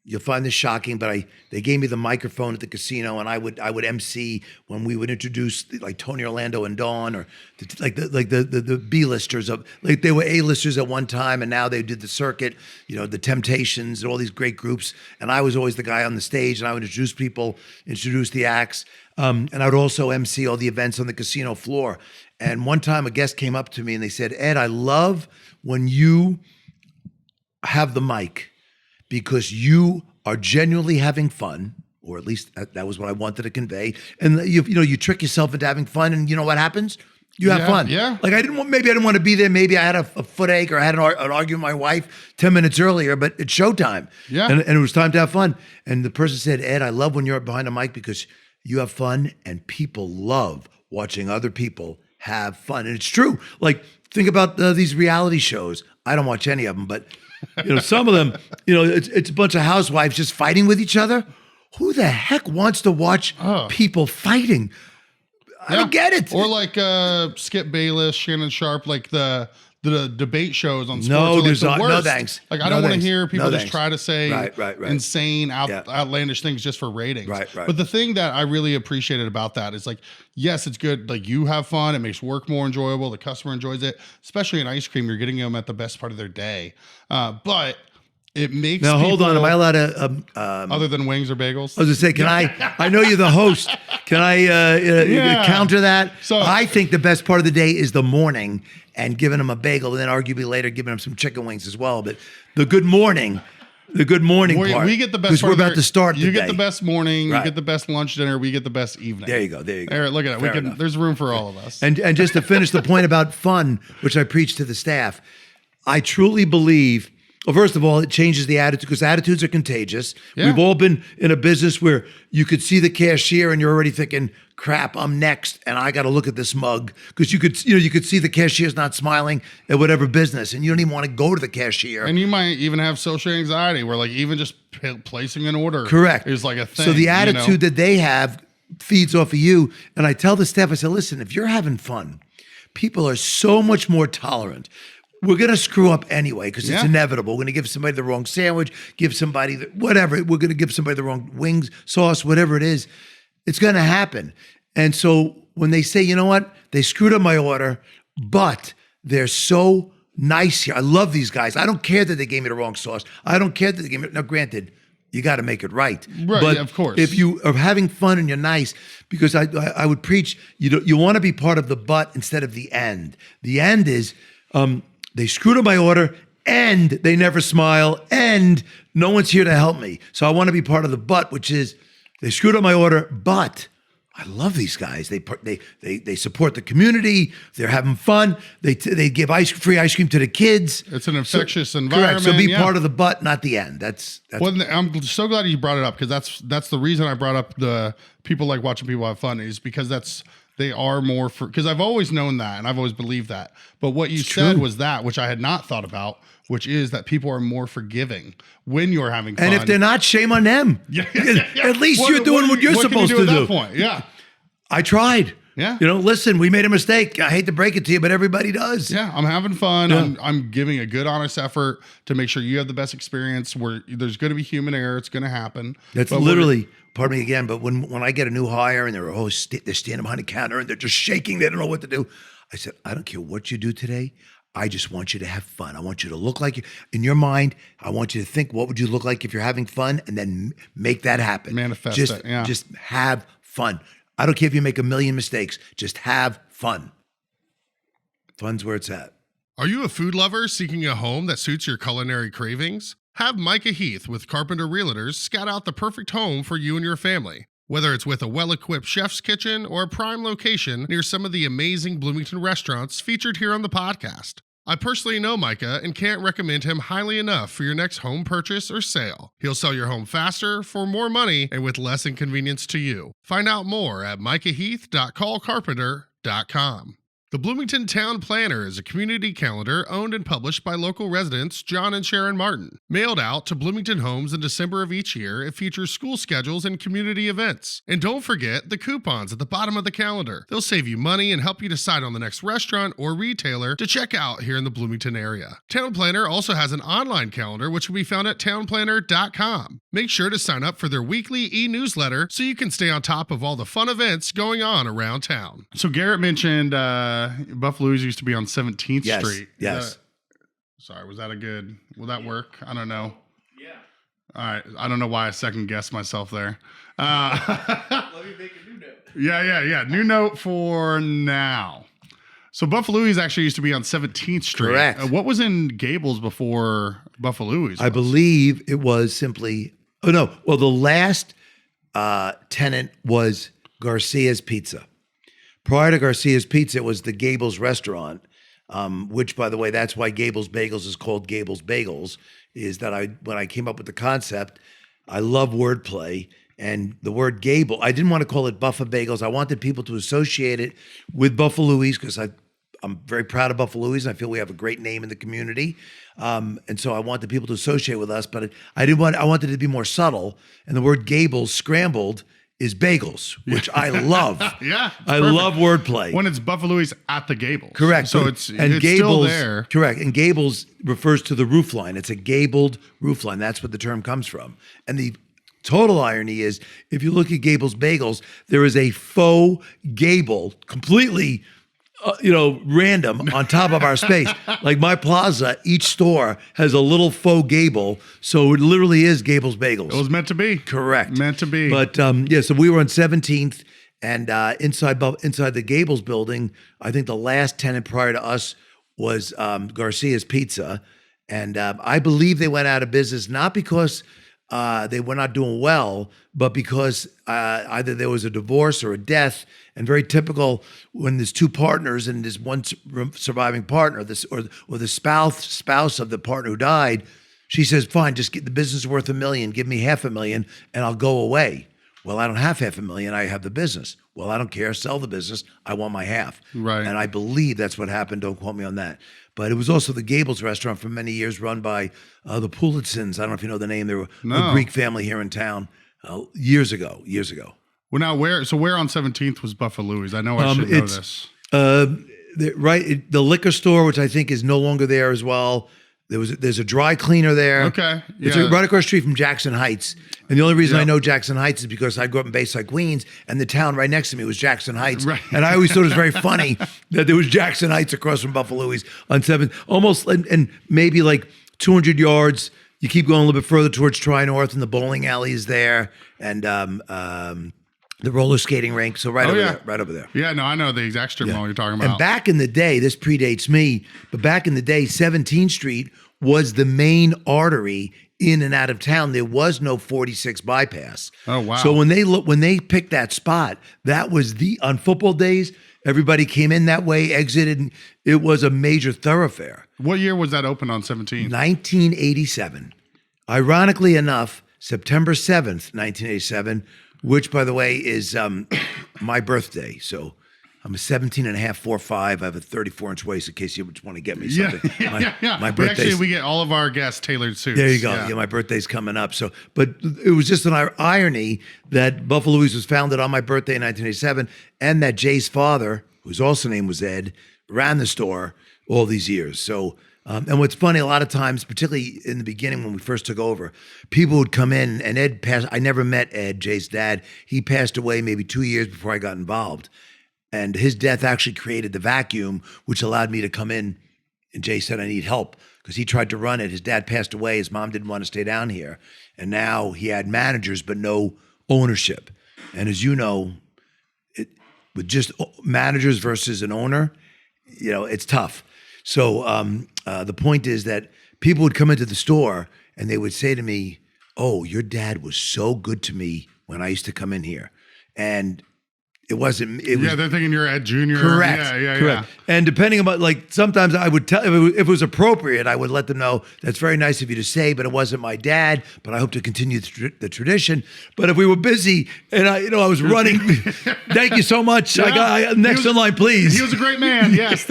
you'll find this shocking, but they gave me the microphone at the casino, and I would MC when we would introduce like Tony Orlando and Dawn, or the B-listers of, like, they were A-listers at one time, and now they did the circuit, the Temptations and all these great groups. And I was always the guy on the stage, and I would introduce people, introduce the acts, and I would also MC all the events on the casino floor. And one time a guest came up to me and they said, Ed, I love when you have the mic, because you are genuinely having fun, or at least that was what I wanted to convey. And you trick yourself into having fun, and you know what happens? You have fun. Yeah. Like I didn't want to be there. Maybe I had a foot ache, or I had an argument with my wife 10 minutes earlier, but it's showtime. Yeah. And it was time to have fun. And the person said, Ed, I love when you're behind the mic, because you have fun, and people love watching other people have fun. And it's true. Like, think about these reality shows. I don't watch any of them, but some of them, it's a bunch of housewives just fighting with each other. Who the heck wants to watch people fighting? I don't get it. Or like Skip Bayless, Shannon Sharp, like the debate shows on sports. No, there's the worst. No thanks. Like, I don't want to hear people just try to say right. insane, outlandish things just for ratings. Right. But the thing that I really appreciated about that is, like, yes, it's good. Like, you have fun. It makes work more enjoyable. The customer enjoys it. Especially in ice cream, you're getting them at the best part of their day. But it makes now, hold on. Am I allowed to other than wings or bagels? I was gonna say, I know you're the host. Can I counter that? So I think the best part of the day is the morning, and giving them a bagel, and then arguably later giving them some chicken wings as well. But the good morning, the good morning part. We get the best because part. We're about to start. You the get day. the best morning. Right. You get the best lunch, dinner. We get the best evening. There you go. There you go. Eric, look at it. Fair enough. There's room for all of us. And just to finish the point about fun, which I preach to the staff, I truly believe. Well, first of all, it changes the attitude because attitudes are contagious. Yeah. We've all been in a business where you could see the cashier and you're already thinking, "Crap, I'm next, and I got to look at this mug," because you could see the cashier's not smiling at whatever business, and you don't even want to go to the cashier. And you might even have social anxiety, where like even just placing an order, Correct, is like a thing. So the attitude that they have feeds off of you. And I tell the staff, I say, "Listen, if you're having fun, people are so much more tolerant." We're going to screw up anyway because it's inevitable. We're going to give somebody the wrong sandwich, give somebody whatever. We're going to give somebody the wrong wings, sauce, whatever it is. It's going to happen. And so when they say, you know what, they screwed up my order, but they're so nice here. I love these guys. I don't care that they gave me the wrong sauce. I don't care that they gave me, now granted, you got to make it right. Right, but yeah, of course. If you are having fun and you're nice, because I would preach, you want to be part of the but instead of the end. The end is, they screwed up my order and they never smile and no one's here to help me. So I want to be part of the but, which is they screwed up my order, but I love these guys. They support the community. They're having fun. They give free ice cream to the kids. It's an infectious environment. Correct. So be part of the but, not the end. That's well, I'm so glad you brought it up because that's the reason I brought up the people like watching people have fun is because they are more for, because I've always known that and I've always believed that. But what you said was that, which I had not thought about, which is that people are more forgiving when you're having fun. And if they're not, shame on them. Yeah. At least you're doing what you're supposed to do. At that point? Yeah. I tried. Yeah. Listen, we made a mistake. I hate to break it to you, but everybody does. Yeah. I'm having fun. Yeah. I'm giving a good, honest effort to make sure you have the best experience where there's going to be human error. It's going to happen. That's literally, pardon me again, but when I get a new hire and they're standing behind the counter and they're just shaking, they don't know what to do. I said, I don't care what you do today. I just want you to have fun. I want you to look like in your mind. I want you to think, what would you look like if you're having fun, and then make that happen. Manifest it. Yeah. Just have fun. I don't care if you make a million mistakes. Just have fun. Fun's where it's at. Are you a food lover seeking a home that suits your culinary cravings? Have Micah Heath with Carpenter Realtors scout out the perfect home for you and your family. Whether it's with a well-equipped chef's kitchen or a prime location near some of the amazing Bloomington restaurants featured here on the podcast. I personally know Micah and can't recommend him highly enough for your next home purchase or sale. He'll sell your home faster, for more money, and with less inconvenience to you. Find out more at micahheath.callcarpenter.com. The Bloomington Town Planner is a community calendar owned and published by local residents John and Sharon Martin. Mailed out to Bloomington homes in December of each year, it features school schedules and community events. And don't forget the coupons at the bottom of the calendar. They'll save you money and help you decide on the next restaurant or retailer to check out here in the Bloomington area. Town Planner also has an online calendar which can be found at townplanner.com. Make sure to sign up for their weekly e-newsletter so you can stay on top of all the fun events going on around town. So Garrett mentioned BuffaLouie's used to be on 17th Street. Yes. Sorry, was that will that work? I don't know. Yeah. All right. I don't know why I second guessed myself there. Let me make a new note. Yeah. New note for now. So BuffaLouie's actually used to be on 17th Street. Correct. What was in Gable's before BuffaLouie's? I believe it was simply, the last tenant was Garcia's Pizza. Prior to Garcia's Pizza, it was the Gable's restaurant, which, by the way, that's why Gable's Bagels is called Gable's Bagels, is that when I came up with the concept, I love wordplay. And the word Gable, I didn't want to call it Buffa Bagels. I wanted people to associate it with BuffaLouie's because I'm very proud of BuffaLouie's and I feel we have a great name in the community. And so I wanted people to associate with us, but I wanted it to be more subtle. And the word Gable scrambled is bagels, which I love. Yeah. I love wordplay. When it's BuffaLouie's at the Gables. Correct. So it's Gables, still there. Correct. And Gables refers to the roof line. It's a gabled roof line. That's what the term comes from. And the total irony is, if you look at Gable's Bagels, there is a faux gable, completely random on top of our space. Like my plaza, each store has a little faux gable. So it literally is Gable's Bagels. It was meant to be. Correct. Meant to be. But so we were on 17th and inside the Gables building, I think the last tenant prior to us was Garcia's Pizza. And I believe they went out of business not because they were not doing well, but because either there was a divorce or a death. And very typical when there's two partners and there's one surviving partner, or the spouse of the partner who died, she says, "Fine, just get the business worth $1 million. Give me $500,000, and I'll go away." Well, I don't have $500,000. I have the business. Well, I don't care. Sell the business. I want my half. Right. And I believe that's what happened. Don't quote me on that. But it was also the Gable's restaurant for many years, run by the Pulitzins. I don't know if you know the name. They were a Greek family here in town years ago. Well, now where on 17th was BuffaLouie's? I know I should know this. The liquor store, which I think is no longer there as well. There's a dry cleaner there. Okay. It's Yeah. right across the street from Jackson Heights. And the only reason I know Jackson Heights is because I grew up in Bayside Queens, and the town right next to me was Jackson Heights. Right. And I always thought it was very funny that there was Jackson Heights across from BuffaLouie's on 7th. Almost, and maybe like 200 yards. You keep going a little bit further towards Tri-North, and the bowling alley is there, and the roller skating rink. So right over there. Yeah, no, I know the exact strip mall you're talking about. And back in the day, this predates me, but back in the day, 17th Street was the main artery in and out of town. There was no 46 bypass. Oh, wow. So when they picked that spot, that was on football days, everybody came in that way, exited, and it was a major thoroughfare. What year was that open on 17th? 1987. Ironically enough, September 7th, 1987, which, by the way, is my birthday. So I'm a 17 and a half, 4'5". I have a 34-inch waist in case you just want to get me something. Yeah. My birthday's... We get all of our guests tailored suits. There you go. Yeah, my birthday's coming up. So, but it was just an irony that BuffaLouie's was founded on my birthday in 1987, and that Jay's father, whose also name was Ed, ran the store all these years. So, and what's funny, a lot of times, particularly in the beginning when we first took over, people would come in, and Ed passed. I never met Ed, Jay's dad. He passed away maybe 2 years before I got involved. And his death actually created the vacuum, which allowed me to come in. And Jay said, "I need help," because he tried to run it. His dad passed away. His mom didn't want to stay down here. And now he had managers, but no ownership. And as you know, with just managers versus an owner, it's tough. So the point is that people would come into the store and they would say to me, "Oh, your dad was so good to me when I used to come in here." And it wasn't. They're thinking you're Ed Jr. Correct. Yeah. Correct. And depending on, sometimes I would tell, if it was appropriate, I would let them know, "That's very nice of you to say, but it wasn't my dad, but I hope to continue the tradition." But if we were busy and I was running, "Thank you so much. Yeah. Next in line, please." He was a great man. Yes.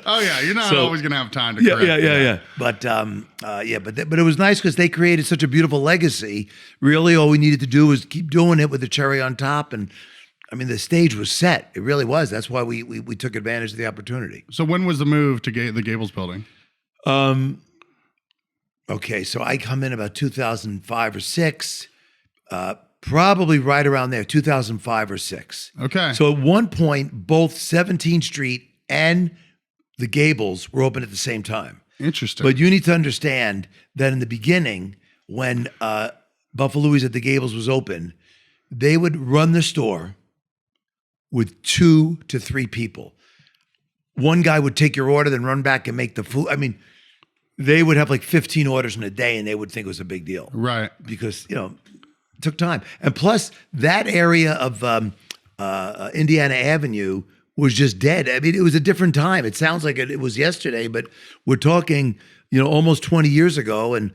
Oh yeah, you're not always gonna have time to correct. Yeah. But it was nice because they created such a beautiful legacy. Really, all we needed to do was keep doing it with the cherry on top, and I mean the stage was set. It really was. That's why we took advantage of the opportunity. So when was the move to the Gables building? Okay, so I come in about 2005 or 6, probably right around there, 2005 or 6. Okay. So at one point, both 17th Street and the Gables were open at the same time. Interesting. But you need to understand that in the beginning, when BuffaLouie's at the Gables was open, they would run the store with 2 to 3 people. One guy would take your order, then run back and make the food. I mean, they would have like 15 orders in a day, and they would think it was a big deal. Right. Because, it took time. And plus, that area of Indiana Avenue was just dead. I mean, it was a different time. It sounds like it was yesterday, but we're talking, almost 20 years ago, and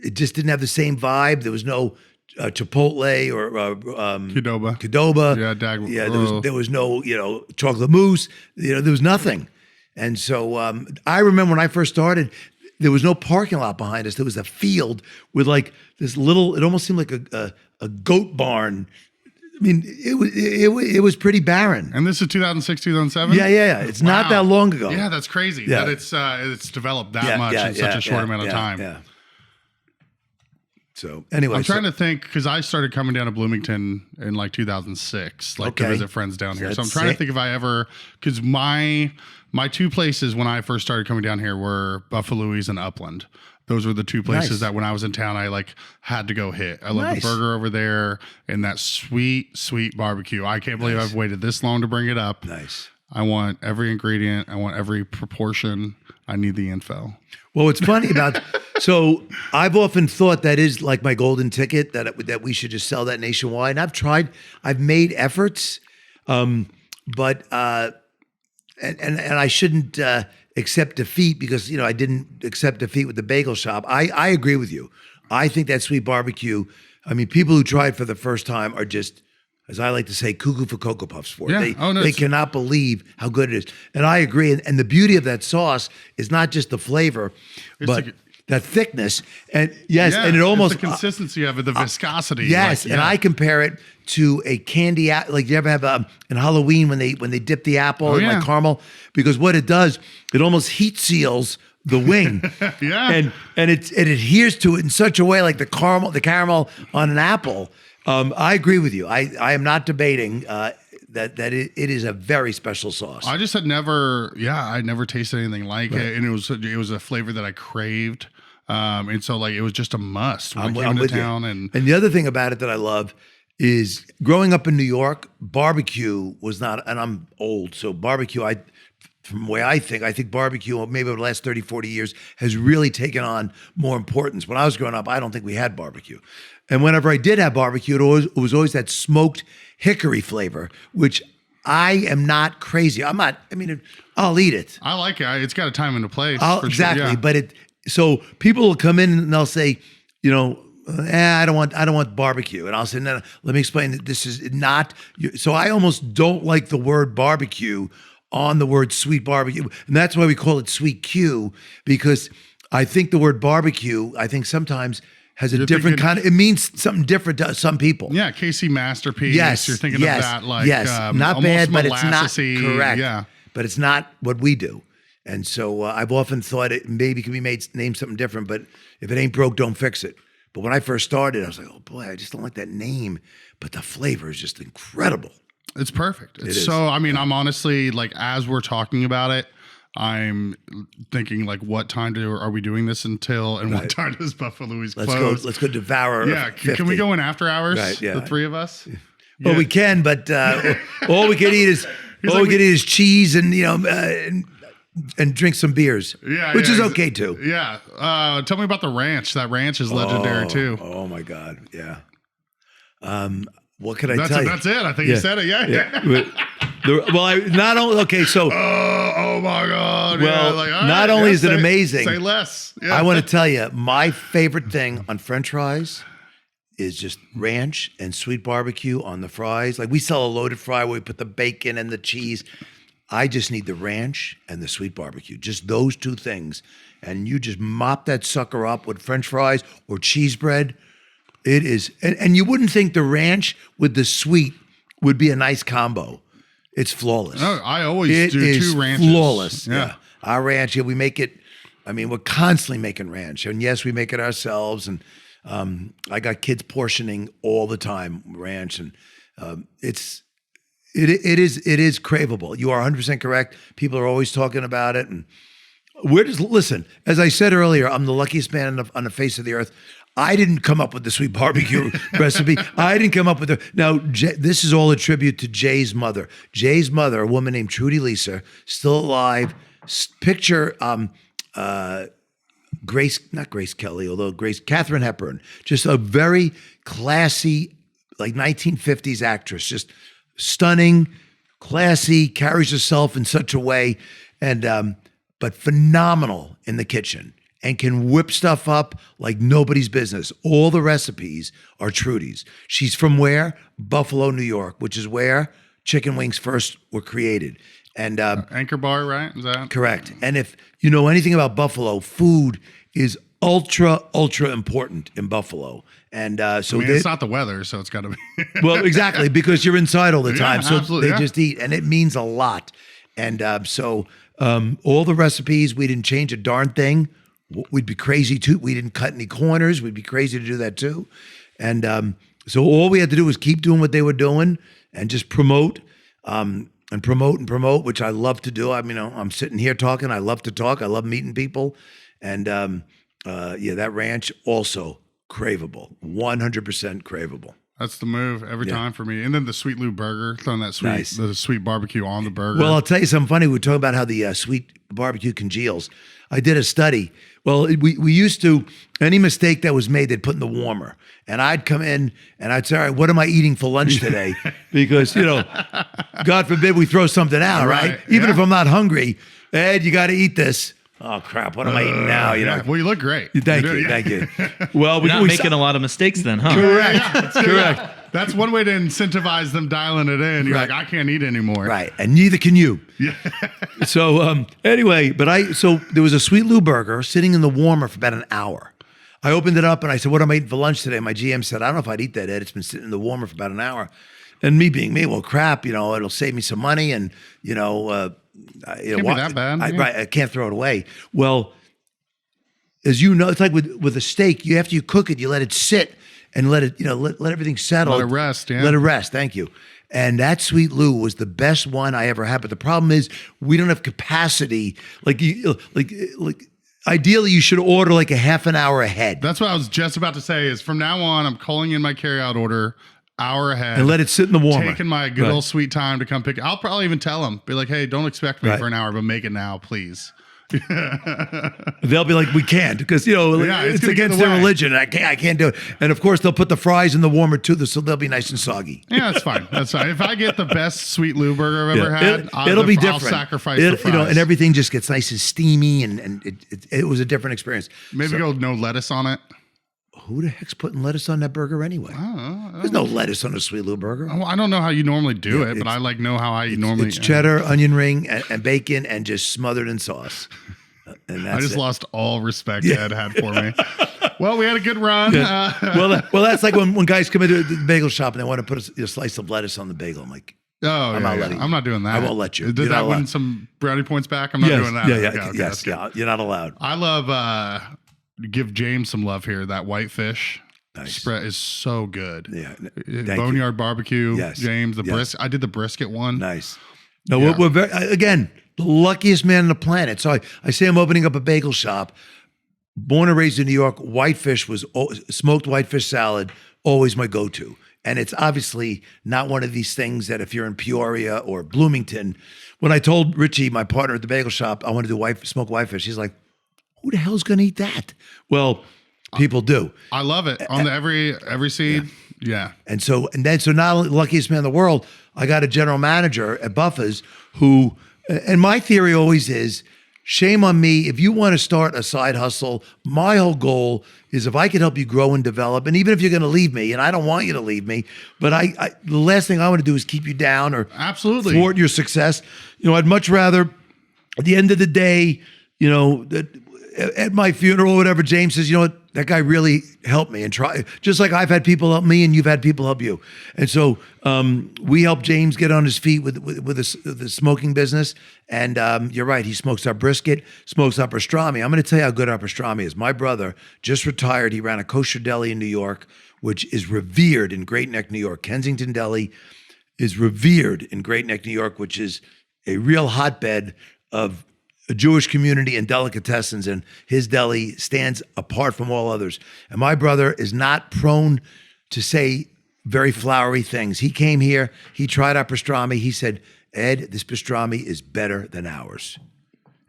it just didn't have the same vibe. There was no Chipotle or Qdoba. Yeah, there was no, chocolate mousse. There was nothing. And so I remember when I first started, there was no parking lot behind us. There was a field with like this little, it almost seemed like a goat barn. I mean, it was pretty barren. And this is 2006, 2007? Yeah. It's not that long ago. Yeah, that's crazy that it's developed that much in such a short amount of time. Yeah. So anyway. I'm trying to think, because I started coming down to Bloomington in like 2006, to visit friends down here. So I'm trying to think if I ever, because my 2 places when I first started coming down here were BuffaLouie's and Upland. Those were the 2 places that when I was in town, I had to go hit. I love the burger over there and that sweet, sweet barbecue. I can't believe I've waited this long to bring it up. Nice. I want every ingredient. I want every proportion. I need the info. Well, what's funny about so I've often thought that is like my golden ticket that we should just sell that nationwide. And I've made efforts, but and I shouldn't accept defeat because I didn't accept defeat with the bagel shop. I agree with you. I think that sweet barbecue. I mean, people who try it for the first time are just, as I like to say, cuckoo for Cocoa Puffs for it. Yeah. They cannot believe how good it is. And I agree. And the beauty of that sauce is not just the flavor, but that thickness. And yes, and it almost the consistency of it, the viscosity. Yes, and I compare it to a candy like you ever have in Halloween when they dip the apple in like caramel, because what it does, it almost heat seals the wing. Yeah. And it adheres to it in such a way like the caramel on an apple. I agree with you. I am not debating that it is a very special sauce. I just had I never tasted anything like it, and it was a flavor that I craved, and so like it was just a must when I came into town. And the other thing about it that I love is growing up in New York, barbecue was not, and I'm old, so barbecue, from the way I think barbecue, maybe over the last 30, 40 years, has really taken on more importance. When I was growing up, I don't think we had barbecue. And whenever I did have barbecue, it was always that smoked hickory flavor, which I am not crazy. I'll eat it. I like it. It's got a time and a place. Exactly. Sure, yeah. But so people will come in and they'll say, I don't want barbecue. And I'll say, no, let me explain that this is not. So I almost don't like the word barbecue on the word sweet barbecue. And that's why we call it sweet Q, because I think the word barbecue, sometimes has a different kind of, it means something different to some people. Yeah, Casey Masterpiece. Yes. You're thinking of that like not bad, but it's not correct. Yeah. But it's not what we do. And so I've often thought it maybe can be named something different, but if it ain't broke, don't fix it. But when I first started, I was like, oh boy, I just don't like that name. But the flavor is just incredible. It's perfect. I'm honestly, like, as we're talking about it, I'm thinking, like, what time are we doing this until, and what time does BuffaLouie's close? Let's go devour. Yeah, can we go in after hours? Right, yeah. The three of us. Well, we can, but all we can eat is cheese and and drink some beers. Yeah, which is okay too. Yeah. Tell me about the ranch. That ranch is legendary too. Oh my God. Yeah. What could I tell you? That's it. I think you said it. Yeah. Not only so. Oh my God. Well, not only is it amazing. Say less. Yeah. I want to tell you, my favorite thing on French fries is just ranch and sweet barbecue on the fries. Like we sell a loaded fry where we put the bacon and the cheese. I just need the ranch and the sweet barbecue, just those two things. And you just mop that sucker up with French fries or cheese bread. It is, and you wouldn't think the ranch with the sweet would be a nice combo. It's flawless. No, I always do two ranches. Flawless. Yeah. Our ranch, we make it, we're constantly making ranch. And yes, we make it ourselves. And I got kids portioning all the time, ranch. And it is craveable. You are 100% correct. People are always talking about it. And listen, as I said earlier, I'm the luckiest man on the face of the earth. I didn't come up with the sweet barbecue recipe. I didn't come up with Now, this is all a tribute to Jay's mother. Jay's mother, a woman named Trudy Lisa, still alive. Picture not Grace Kelly, although Katharine Hepburn. Just a very classy, like 1950s actress. Just stunning, classy, carries herself in such a way, and but phenomenal in the kitchen. And can whip stuff up like nobody's business. All the recipes are Trudy's. She's from where? Buffalo, New York, which is where chicken wings first were created. And Anchor Bar, right? Is that correct? And if you know anything about Buffalo, food is ultra important in Buffalo. And it's not the weather, so it's got to be. Well, exactly, because you're inside all the time, so absolutely, they just eat, and it means a lot. And all the recipes, we didn't change a darn thing. We'd be crazy too. We didn't cut any corners. We'd be crazy to do that too. And so all we had to do was keep doing what they were doing and just promote and promote, which I love to do. I'm sitting here talking. I love to talk. I love meeting people. And that ranch also craveable, 100% craveable. That's the move every time for me. And then the sweet Lew burger, throwing that the sweet barbecue on the burger. Well, I'll tell you something funny. We were talking about how the sweet barbecue congeals. I did a study. Well, we used to, any mistake that was made, they'd put in the warmer. And I'd come in and I'd say, all right, what am I eating for lunch today? Because, God forbid we throw something out, right? Even if I'm not hungry, Ed, you got to eat this. Oh, crap. What am I eating now? Well, you look great. Thank you. Well, we're not making a lot of mistakes then, huh? Correct. Correct. That's one way to incentivize them dialing it in. You're like, I can't eat anymore. Right. And neither can you. Yeah. So anyway, so there was a sweet Lew burger sitting in the warmer for about an hour. I opened it up and I said, what am I eating for lunch today? My GM said, I don't know if I'd eat that, Ed. It's been sitting in the warmer for about an hour. And me being me, well, crap, it'll save me some money. And, can't be that bad. Right. I can't throw it away. Well, as you know, it's like with a steak, after you cook it, you let it sit and let it, let everything settle. Let it rest, yeah. Let it rest, thank you. And that sweet Lew was the best one I ever had. But the problem is we don't have capacity. Ideally, you should order like a half an hour ahead. That's what I was just about to say is from now on, I'm calling in my carryout order hour ahead. And let it sit in the warmer. Taking my good old sweet time to come pick it. I'll probably even tell them, be like, hey, don't expect me for an hour, but make it now, please. They'll be like, we can't, because it's against their religion. I can't do it. And of course, they'll put the fries in the warmer too, so they'll be nice and soggy. Yeah, that's fine. That's fine. If I get the best sweet Lew burger I've ever had, it'll be different. I'll sacrifice the fries. And everything just gets nice and steamy, and it was a different experience. Maybe go no lettuce on it. Who the heck's putting lettuce on that burger anyway? There's no lettuce on a sweet Lew burger. I don't know how you normally do it, but I know how I normally. It's cheddar, onion ring, and bacon, and just smothered in sauce. And I just lost all respect Ed had for me. Well, we had a good run. Yeah. Well, that's like when guys come into the bagel shop and they want to put a slice of lettuce on the bagel. I'm like, I'm not doing that. I won't let you. Did that win some brownie points back? I'm not doing that. Yeah, you're not allowed. I love give James some love here. That whitefish spread is so good. Yeah, Boneyard barbecue. Yes. James, brisket. I did the brisket one. Nice. No, we're very, again, the luckiest man on the planet. So I say I'm opening up a bagel shop. Born and raised in New York, whitefish smoked whitefish salad, always my go-to. And it's obviously not one of these things that if you're in Peoria or Bloomington, when I told Richie, my partner at the bagel shop, I want to do smoked whitefish, he's like, who the hell's going to eat that? Well, people do. I love it. On the every seed. Yeah. And so not only luckiest man in the world, I got a general manager at Buffa's who, and my theory always is, shame on me if you want to start a side hustle. My whole goal is if I can help you grow and develop, and even if you're going to leave me, and I don't want you to leave me, but the last thing I want to do is keep you down or absolutely thwart your success. I'd much rather, at the end of the day, at my funeral or whatever, James says, you know what, that guy really helped me, and try, just like I've had people help me and you've had people help you. And so we helped James get on his feet with the smoking business. And you're right, he smokes our brisket, smokes our pastrami. I'm going to tell you how good our pastrami is. My brother just retired. He ran a kosher deli in New York, which is revered in Great Neck, New York. Kensington Deli is revered in Great Neck, New York, which is a real hotbed of a Jewish community and delicatessens, and his deli stands apart from all others. And my brother is not prone to say very flowery things. He came here, he tried our pastrami, he said, Ed, this pastrami is better than ours.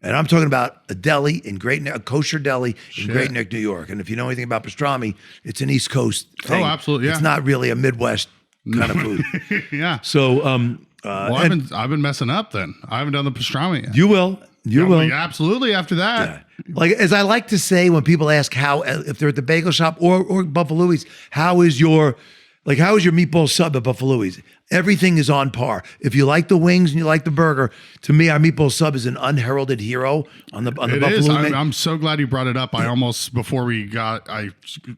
And I'm talking about a deli in Great Neck, a kosher deli in Great Neck, New York. And if you know anything about pastrami, it's an East Coast thing. Oh, absolutely, yeah. It's not really a Midwest kind of food. Yeah. So, I've been messing up then. I haven't done the pastrami yet. You will. You will. Absolutely after that. Yeah. Like, as I like to say when people ask how, if they're at the bagel shop or BuffaLouie's, how is your meatball sub at BuffaLouie's? Everything is on par. If you like the wings and you like the burger, to me, our meatball sub is an unheralded hero on the BuffaLouie's. I'm so glad you brought it up. I almost, I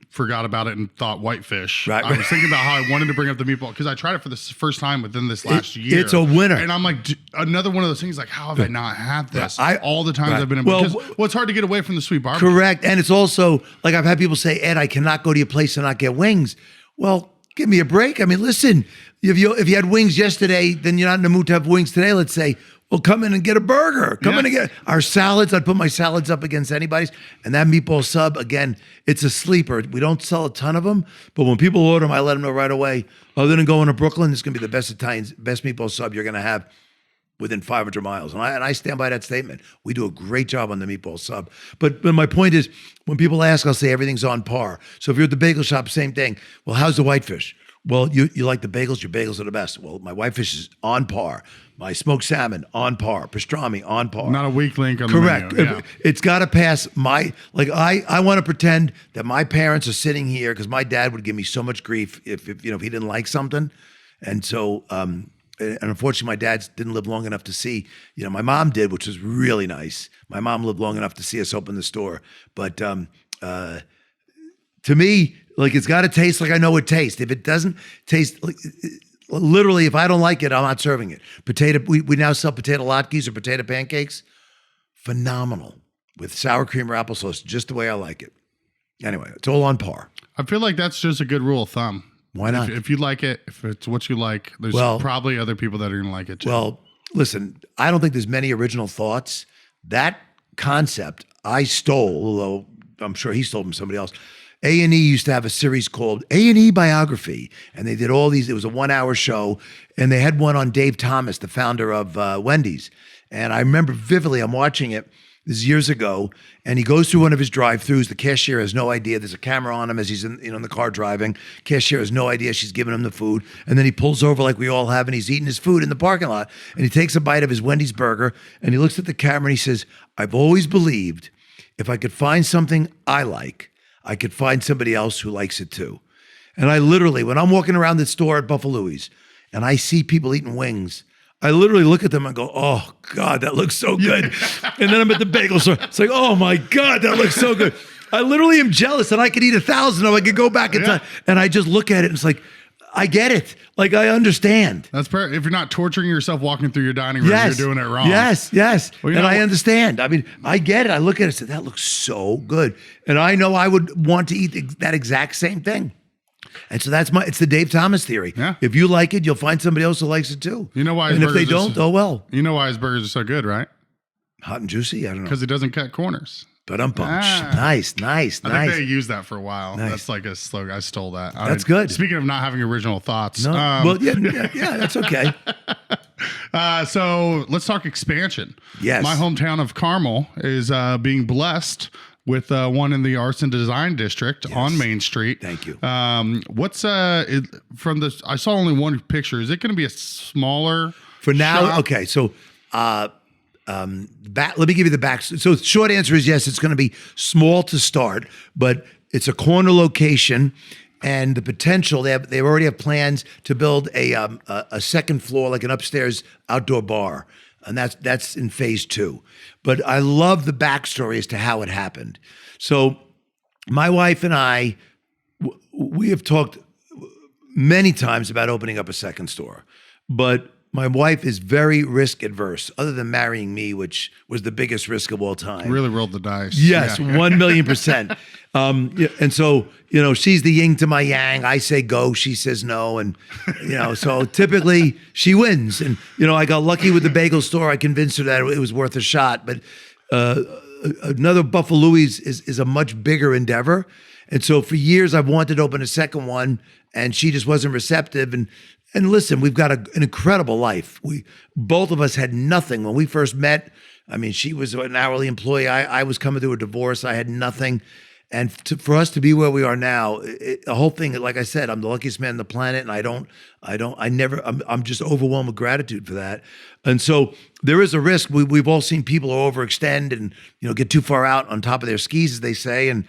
forgot about it and thought whitefish. Right. I was thinking about how I wanted to bring up the meatball because I tried it for the first time within this last year. It's a winner. And I'm like, another one of those things, like, how have I not had this? All the times I've been in. Well, it's hard to get away from the sweet barbecue. Correct. And it's also, like, I've had people say, Ed, I cannot go to your place and not get wings. Well, give me a break. I mean, listen, if you had wings yesterday, then you're not in the mood to have wings today, let's say. Well, come in and get a burger. Come in and get our salads. I'd put my salads up against anybody's. And that meatball sub, again, it's a sleeper. We don't sell a ton of them, but when people order them, I let them know right away. Other than going to Brooklyn, it's going to be the best meatball sub you're going to have within 500 miles. And I stand by that statement. We do a great job on the meatball sub. But my point is, when people ask, I'll say everything's on par. So if you're at the bagel shop, same thing. Well, how's the whitefish? Well, you like the bagels? Your bagels are the best. Well, my whitefish is on par. My smoked salmon, on par. Pastrami, on par. Not a weak link on Correct. the menu. Yeah. It's got to pass I want to pretend that my parents are sitting here because my dad would give me so much grief if he didn't like something. And so, and unfortunately, my dad didn't live long enough to see, my mom did, which was really nice. My mom lived long enough to see us open the store. But to me, it's got to taste like I know it tastes. If it doesn't taste literally, if I don't like it, I'm not serving it. We now sell potato latkes or potato pancakes. Phenomenal. With sour cream or applesauce, just the way I like it. Anyway, it's all on par. I feel like that's just a good rule of thumb. Why not? If you like it, if it's what you like, there's probably other people that are going to like it too. Well, listen, I don't think there's many original thoughts. That concept I stole, although I'm sure he stole from somebody else. A&E used to have a series called A&E Biography, and they did all these. It was a 1-hour show, and they had one on Dave Thomas, the founder of Wendy's. And I remember vividly, I'm watching it. This is years ago, and he goes through one of his drive-thrus. The cashier has no idea. There's a camera on him as he's in the car driving. Cashier has no idea she's giving him the food, and then he pulls over like we all have, and he's eating his food in the parking lot. And he takes a bite of his Wendy's burger, and he looks at the camera and he says, "I've always believed if I could find something I like, I could find somebody else who likes it too." And I literally, when I'm walking around the store at BuffaLouie's, and I see people eating wings, I literally look at them and go, "Oh God, that looks so good." And then I'm at the bagel store. It's like, "Oh my God, that looks so good." I literally am jealous that I could eat 1,000 or I could go back in time. And I just look at it and it's like, I get it. Like, I understand. That's if you're not torturing yourself walking through your dining room, you're doing it wrong. Yes. Well, and I understand. I mean, I get it. I look at it and say, that looks so good. And I know I would want to eat that exact same thing. And so it's the Dave Thomas theory. Yeah. If you like it, you'll find somebody else who likes it too. You know why? And if they don't, oh well. You know why his burgers are so good, right? Hot and juicy? I don't know. Because he doesn't cut corners. But nice. I think they used that for a while. Nice. That's like a slogan. I stole that. That's good. Speaking of not having original thoughts. No. Well, yeah, that's okay. So let's talk expansion. Yes. My hometown of Carmel is being blessed with one in the Arts and Design District on Main Street. Thank you. What's from this? I saw only one picture. Is it going to be a smaller for now? shop? Okay, so let me give you the back. So the short answer is yes. It's going to be small to start, but it's a corner location, and the potential they already have plans to build a second floor, like an upstairs outdoor bar. And that's in phase 2. But I love the backstory as to how it happened. So my wife and I, we have talked many times about opening up a second store. But my wife is very risk adverse, other than marrying me, which was the biggest risk of all time. Really rolled the dice. Yes, 1,000,000%. And so, she's the yin to my yang. I say go, she says no. And, so typically she wins. And, I got lucky with the bagel store. I convinced her that it was worth a shot. But another BuffaLouie's is a much bigger endeavor. And so for years I've wanted to open a second one, and she just wasn't receptive. And listen, we've got an incredible life. Both of us had nothing when we first met. I mean, she was an hourly employee. I was coming through a divorce. I had nothing. And for us to be where we are now, the whole thing, like I said, I'm the luckiest man on the planet, and I'm just overwhelmed with gratitude for that. And so there is a risk. We've all seen people overextend and, get too far out on top of their skis, as they say, and,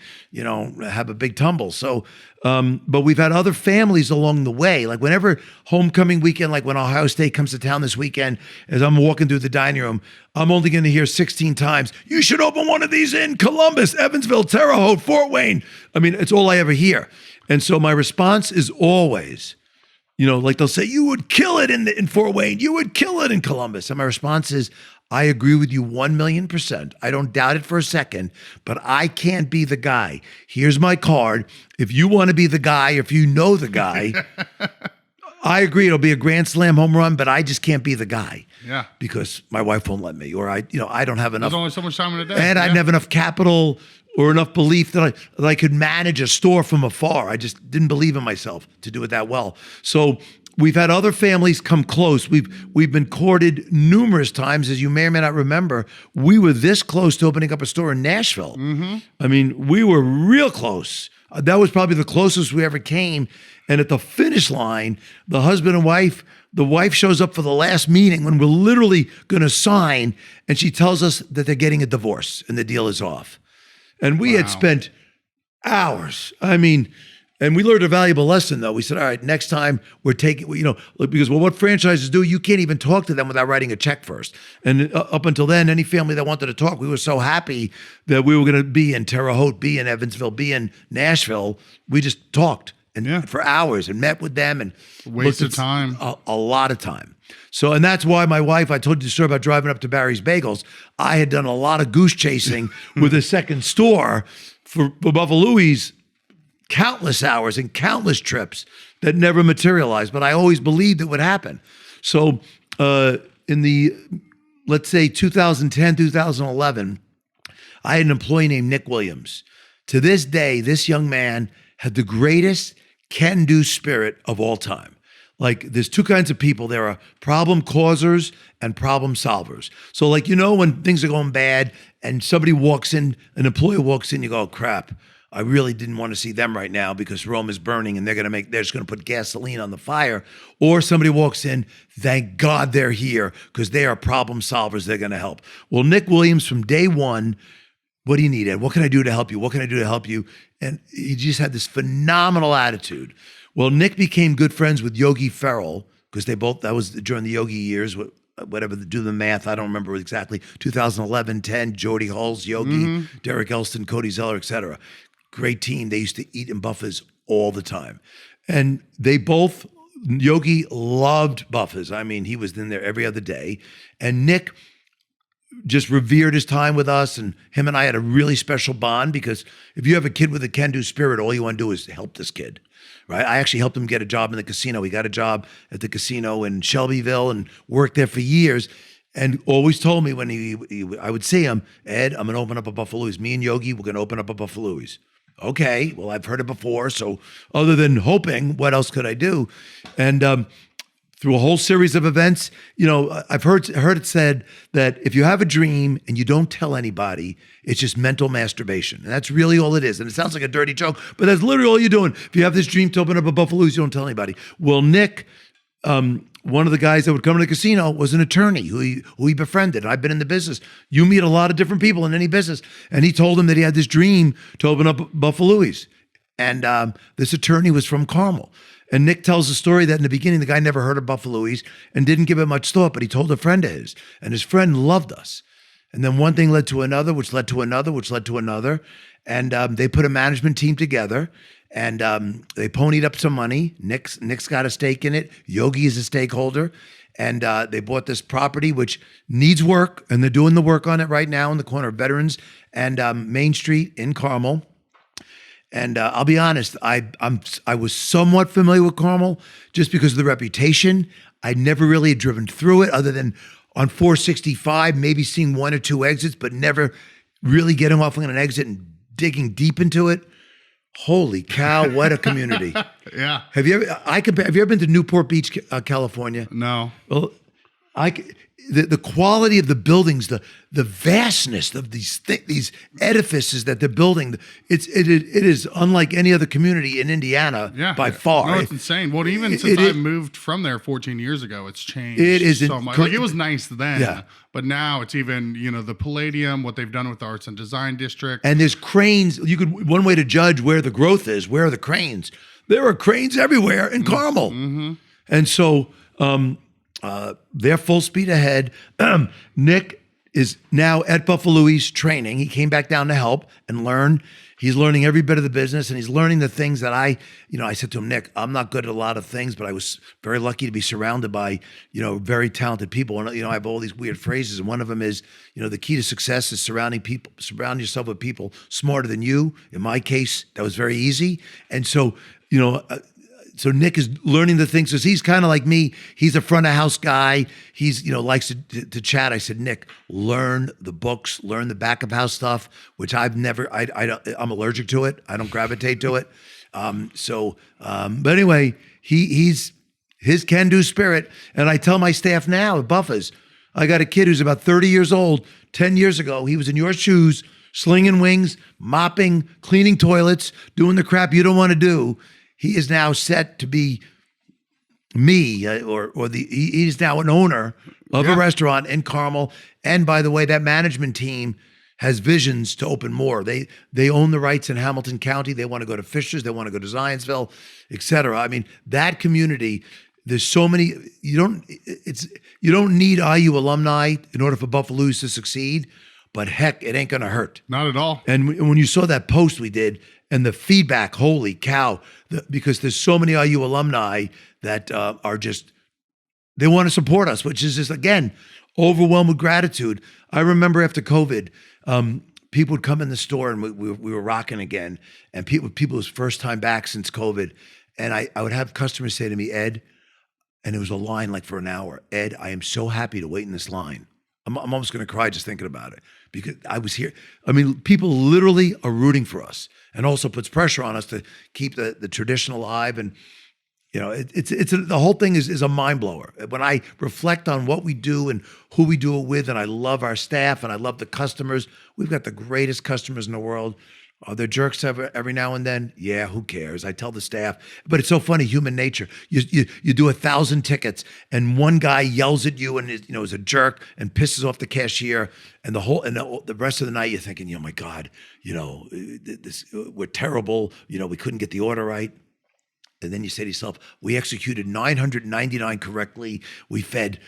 have a big tumble. So, but we've had other families along the way. Like whenever homecoming weekend, like when Ohio State comes to town this weekend, as I'm walking through the dining room, I'm only going to hear 16 times, "You should open one of these in Columbus, Evansville, Terre Haute, Fort Wayne." I mean, it's all I ever hear. And so my response is always, like they'll say, "You would kill it in Fort Wayne. You would kill it in Columbus." And my response is, I agree with you 1,000,000%. I don't doubt it for a second, but I can't be the guy. Here's my card. If you want to be the guy, if you know the guy, I agree. It'll be a grand slam home run, but I just can't be the guy. Yeah. Because my wife won't let me, or I don't have enough. There's only so much time in a day. And I didn't have enough capital or enough belief that I could manage a store from afar. I just didn't believe in myself to do it that well. So we've had other families come close. We've been courted numerous times, as you may or may not remember. We were this close to opening up a store in Nashville. I mean, we were real close. That was probably the closest we ever came. And at the finish line, the husband and wife, the wife shows up for the last meeting when we're literally going to sign, and she tells us that they're getting a divorce and the deal is off. And we had spent hours. I mean, and we learned a valuable lesson, though. We said, all right, next time we're taking, because what franchises do, you can't even talk to them without writing a check first. And up until then, any family that wanted to talk, we were so happy that we were going to be in Terre Haute, be in Evansville, be in Nashville. We just talked for hours and met with them and wasted time. A lot of time. So, and that's why my wife, I told you the story about driving up to Barry's Bagels. I had done a lot of goose chasing with a second store for BuffaLouie's, countless hours and countless trips that never materialized, but I always believed it would happen. So in the, let's say 2010, 2011, I had an employee named Nick Williams. To this day, this young man had the greatest can-do spirit of all time. Like, there's two kinds of people. There are problem causers and problem solvers. So, like, when things are going bad and somebody walks in, an employee walks in, you go, oh, crap, I really didn't want to see them right now because Rome is burning and they're just going to put gasoline on the fire. Or somebody walks in, thank God they're here because they are problem solvers. They're going to help. Well, Nick Williams, from day one, what do you need, Ed? What can I do to help you? What can I do to help you? And he just had this phenomenal attitude. Well, Nick became good friends with Yogi Ferrell because that was during the Yogi years, whatever, do the math, I don't remember exactly, 2011, 10, Jordy Hulls, Yogi, Derek Elston, Cody Zeller, et cetera. Great team. They used to eat in Buffa's all the time. And Yogi loved Buffa's. I mean, he was in there every other day. And Nick just revered his time with us, and him and I had a really special bond because if you have a kid with a can-do spirit, all you want to do is help this kid, right? I actually helped him get a job in the casino. He got a job at the casino in Shelbyville and worked there for years, and always told me when I would see him, Ed, I'm going to open up a BuffaLouie's. Me and Yogi, we're going to open up a BuffaLouie's. Okay, well, I've heard it before, so other than hoping, what else could I do? And through a whole series of events, I've heard it said that if you have a dream and you don't tell anybody, it's just mental masturbation. And that's really all it is. And it sounds like a dirty joke, but that's literally all you're doing. If you have this dream to open up a BuffaLouie's, you don't tell anybody. Well, Nick, one of the guys that would come to the casino was an attorney who he befriended. And I've been in the business. You meet a lot of different people in any business. And he told him that he had this dream to open up BuffaLouie's. And this attorney was from Carmel. And Nick tells the story that in the beginning, the guy never heard of BuffaLouie's and didn't give it much thought, but he told a friend of his, and his friend loved us. And then one thing led to another, which led to another, which led to another. And they put a management team together, and they ponied up some money. Nick's got a stake in it. Yogi is a stakeholder. And they bought this property, which needs work, and they're doing the work on it right now in the corner of Veterans and Main Street in Carmel. And I'll be honest, I was somewhat familiar with Carmel just because of the reputation. I never really had driven through it other than on 465, maybe seeing one or two exits, but never really getting off on an exit and digging deep into it. Holy cow, what a community. Yeah. Have you ever been to Newport Beach, California? No. Well, the quality of the buildings, the vastness of these edifices that they're building, it is unlike any other community in Indiana by far. No, it's insane. Well, even since I moved from there 14 years ago, it's changed so much. Like, it was nice then, but now it's even, the Palladium, what they've done with the Arts and Design District. And there's cranes. One way to judge where the growth is, where are the cranes? There are cranes everywhere in Carmel. Mm-hmm. And so, they're full speed ahead. Nick is now at BuffaLouie's training. He came back down to help and learn. He's learning every bit of the business, and he's learning the things that I said to him, Nick, I'm not good at a lot of things, but I was very lucky to be surrounded by, very talented people. And, I have all these weird phrases, and one of them is, the key to success is surrounding yourself with people smarter than you. In my case, that was very easy. And so, so Nick is learning the things because he's kind of like me. He's a front of house guy. He's likes to chat. I said, Nick, learn the books, learn the back of house stuff, which I've never. I'm allergic to it. I don't gravitate to it. But anyway, he's his can-do spirit, and I tell my staff now at Buffa's, I got a kid who's about 30 years old. 10 years ago, he was in your shoes, slinging wings, mopping, cleaning toilets, doing the crap you don't want to do. He is now set to be me, he's now an owner of a restaurant in Carmel. And by the way, that management team has visions to open more. They own the rights in Hamilton County. They want to go to Fishers. They want to go to Zionsville, et cetera. I mean, that community, there's so many, you don't need IU alumni in order for BuffaLouie's to succeed, but heck, it ain't gonna hurt. Not at all. And when you saw that post we did and the feedback, holy cow, because there's so many IU alumni that are just, they want to support us, which is just, again, overwhelmed with gratitude. I remember after COVID, people would come in the store and we were rocking again, and people's first time back since COVID, and I would have customers say to me, Ed, and it was a line like for an hour, Ed, I am so happy to wait in this line. I'm almost going to cry just thinking about it because I was here. I mean, people literally are rooting for us, and also puts pressure on us to keep the tradition alive. And the whole thing is a mind blower. When I reflect on what we do and who we do it with, and I love our staff and I love the customers. We've got the greatest customers in the world. Are there jerks every now and then? Yeah, who cares? I tell the staff, but it's so funny, human nature. You do 1,000 tickets, and one guy yells at you and is a jerk and pisses off the cashier, and the rest of the night you're thinking, oh my God, we're terrible. We couldn't get the order right. And then you say to yourself, we executed 999 correctly. We fed,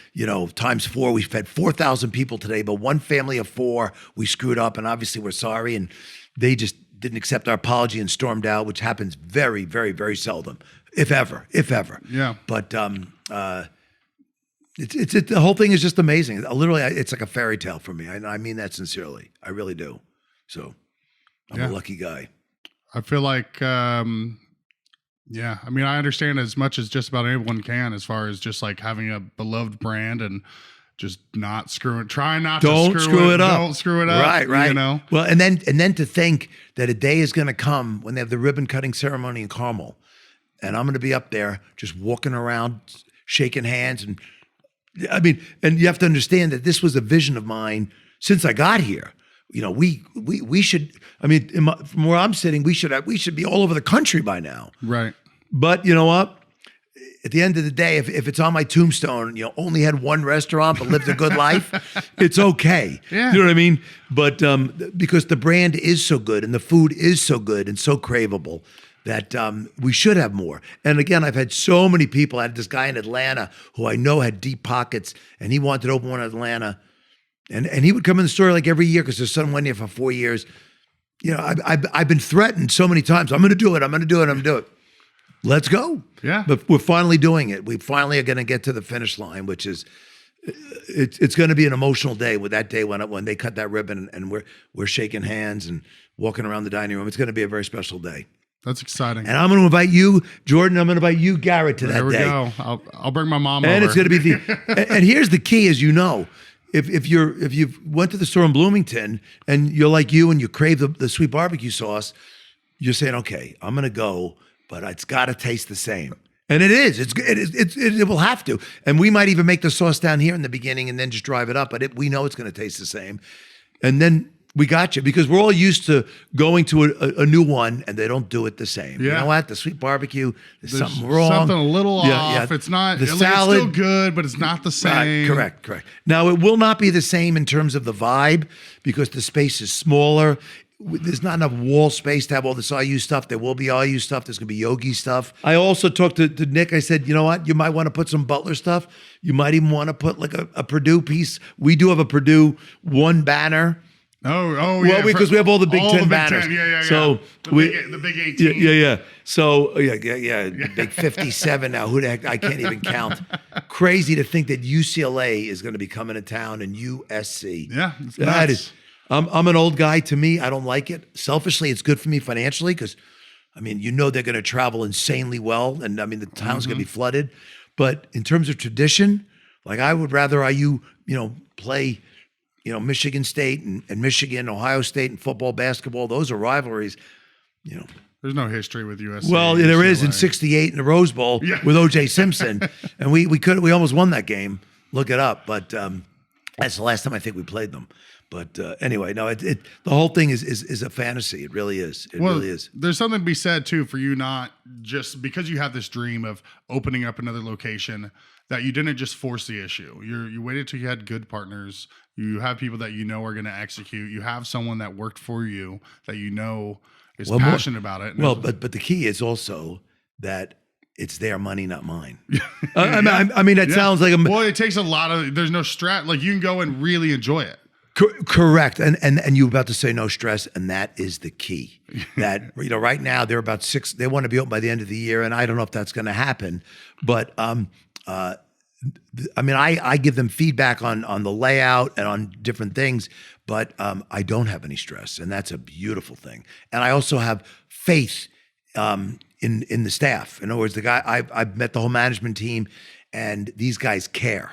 times 4, we fed 4,000 people today, but one family of 4, we screwed up, and obviously we're sorry. And they just didn't accept our apology and stormed out, which happens very, very, very seldom, if ever. Yeah. But it's the whole thing is just amazing. Literally, it's like a fairy tale for me. I mean that sincerely. I really do. So I'm a lucky guy. I feel like, I mean, I understand as much as just about anyone can, as far as just like having a beloved brand and just not try not to screw it up. Don't screw it up. Right. Well, and then to think that a day is going to come when they have the ribbon cutting ceremony in Carmel, and I'm going to be up there just walking around, shaking hands, and and you have to understand that this was a vision of mine since I got here. We should. I mean, from where I'm sitting, we should be all over the country by now. Right. But you know what? At the end of the day, if it's on my tombstone, only had one restaurant but lived a good life, it's okay. Yeah. You know what I mean? But because the brand is so good and the food is so good and so craveable that we should have more. And again, I've had so many people. I had this guy in Atlanta who I know had deep pockets, and he wanted to open one in Atlanta. And he would come in the store like every year because his son went here for 4 years. I've been threatened so many times. I'm going to do it. Let's go. Yeah. But we're finally doing it. We finally are going to get to the finish line, which is, it's going to be an emotional day with that day when they cut that ribbon and we're shaking hands and walking around the dining room. It's going to be a very special day. That's exciting. And I'm going to invite you, Jordan. I'm going to invite you, Garrett, to that day. There we go. I'll bring my mom over. And it's going to be and here's the key, as you know. If you've went to the store in Bloomington and you're like you and you crave the sweet barbecue sauce, you're saying, okay, I'm going to go, but it's got to taste the same. And it is. It will have to. And we might even make the sauce down here in the beginning and then just drive it up. But we know it's going to taste the same. And then we got you, because we're all used to going to a new one and they don't do it the same. Yeah. You know what? The sweet barbecue, there's something wrong. Something a little off. Yeah. It's not. The salad, it's still good, but it's not the same. Right, correct. Now, it will not be the same in terms of the vibe because the space is smaller. There's not enough wall space to have all this IU stuff. There will be IU stuff. There's going to be Yogi stuff. I also talked to Nick. I said, you know what? You might want to put some Butler stuff. You might even want to put like a Purdue piece. We do have a Purdue one banner. Oh, yeah. Well, because we have all the Big Ten banners. Yeah. So the big 18. Yeah. So big 57 now. Who the heck? I can't even count. Crazy to think that UCLA is going to be coming to town and USC. Yeah, it's that nuts. is. I'm an old guy. To me, I don't like it. Selfishly, it's good for me financially because I mean, you know they're going to travel insanely well, and I mean the town's going to be flooded. But in terms of tradition, like I would rather IU, play, Michigan State and Michigan, Ohio State, and football, basketball. Those are rivalries. There's no history with USC. Well, there is in '68 in the Rose Bowl with O.J. Simpson, and we almost won that game. Look it up, but that's the last time I think we played them. But anyway, no, the whole thing is a fantasy. It really is. It really is. There's something to be said too for you, not just because you have this dream of opening up another location, that you didn't just force the issue. You waited till you had good partners. You have people that are going to execute. You have someone that worked for you that is passionate about it. But the key is also that it's their money, not mine. I mean, that sounds like it takes a lot of. There's no stress. Like you can go and really enjoy it. Correct. And you were about to say no stress, and that is the key. That, right now they're about 6, they want to be open by the end of the year, and I don't know if that's going to happen. But I mean, I give them feedback on the layout and on different things, but I don't have any stress, and that's a beautiful thing. And I also have faith in the staff. In other words, the guy I've met the whole management team, and these guys care.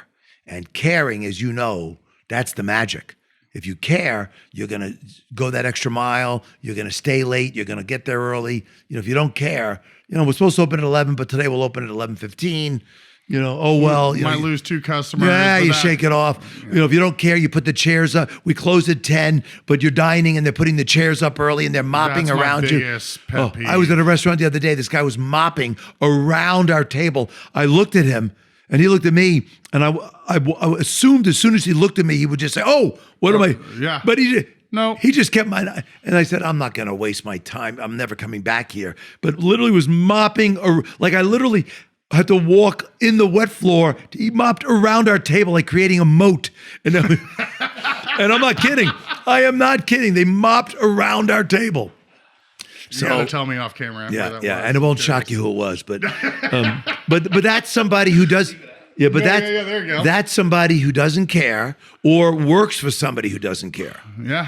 And caring, as you know, that's the magic. If you care, you're going to go that extra mile. You're going to stay late. You're going to get there early. If you don't care, we're supposed to open at 11, but today we'll open at 11:15. Might lose 2 customers. Yeah, you shake it off. Yeah. If you don't care, you put the chairs up. We close at 10, but you're dining and they're putting the chairs up early and they're mopping That's around my you. biggest pet peeve. I was at a restaurant the other day. This guy was mopping around our table. I looked at him and he looked at me, and I assumed as soon as he looked at me, he would just say, "Oh, what am I?" Yeah. But he just kept my. And I said, "I'm not going to waste my time. I'm never coming back here." But literally was mopping, like I literally had to walk in the wet floor. He mopped around our table, like creating a moat. And I'm not kidding. I am not kidding. They mopped around our table. You gotta tell me off camera. Yeah, and it won't shock you who it was, but that's somebody who does. Yeah, but there you go. That's somebody who doesn't care or works for somebody who doesn't care. Yeah,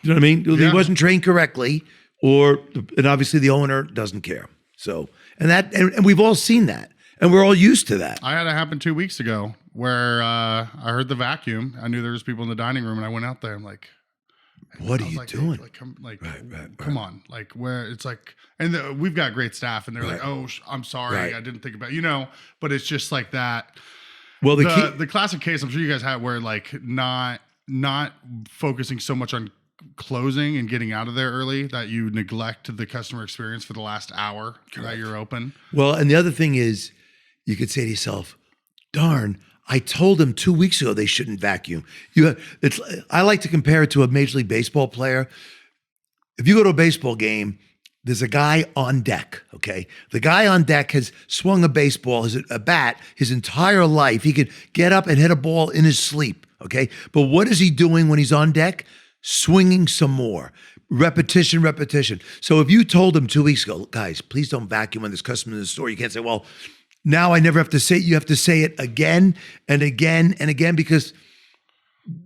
you know what I mean? Yeah. He wasn't trained correctly, and obviously the owner doesn't care. So, and we've all seen that, and we're all used to that. I had it happen 2 weeks ago where I heard the vacuum. I knew there was people in the dining room, and I went out there. I'm like, what are you doing? Come on, like where it's like, and we've got great staff, and they're like, "Oh, I'm sorry, I didn't think about but it's just like that. Well, the classic case I'm sure you guys had where like not focusing so much on closing and getting out of there early that you neglect the customer experience for the last hour that you're open. Well, and the other thing is, you could say to yourself, "Darn, I told them 2 weeks ago they shouldn't vacuum." I like to compare it to a Major League Baseball player. If you go to a baseball game, there's a guy on deck, okay? The guy on deck has swung a bat his entire life. He could get up and hit a ball in his sleep, okay? But what is he doing when he's on deck? Swinging some more. Repetition. So if you told him 2 weeks ago, "Guys, please don't vacuum when there's customers in the store," you can't say, "Well, now I never have to say it." You have to say it again and again and again, because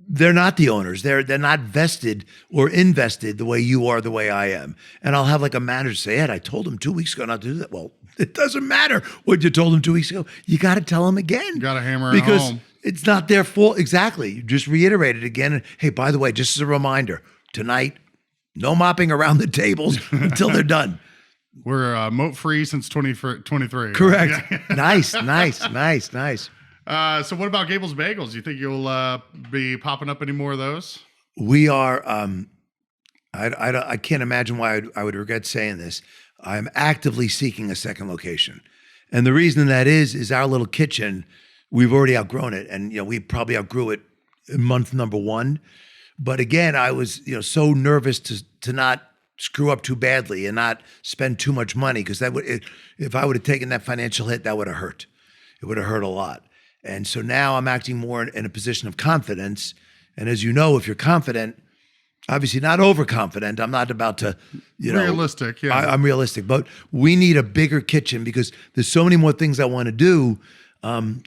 they're not the owners. They're not vested or invested the way you are, the way I am. And I'll have like a manager say, "Ed, I told him 2 weeks ago not to do that." Well, it doesn't matter what you told him 2 weeks ago. You got to tell them again. You got to hammer it because home. It's not their fault. Exactly. You just reiterate it again. And hey, by the way, just as a reminder, tonight, no mopping around the tables until they're done. We're moat free since 2023. Correct. Yeah. Nice. So what about Gable's Bagels? You think you'll be popping up any more of those? We are. I can't imagine why I would regret saying this. I'm actively seeking a second location, and the reason that is our little kitchen. We've already outgrown it, and we probably outgrew it in month number 1. But again, I was so nervous to not screw up too badly and not spend too much money, because if I would have taken that financial hit, that would have hurt. It would have hurt a lot. And so now I'm acting more in a position of confidence. And as you know, if you're confident, obviously not overconfident, I'm not about to, realistic. Yeah, I'm realistic, but we need a bigger kitchen because there's so many more things I want to do.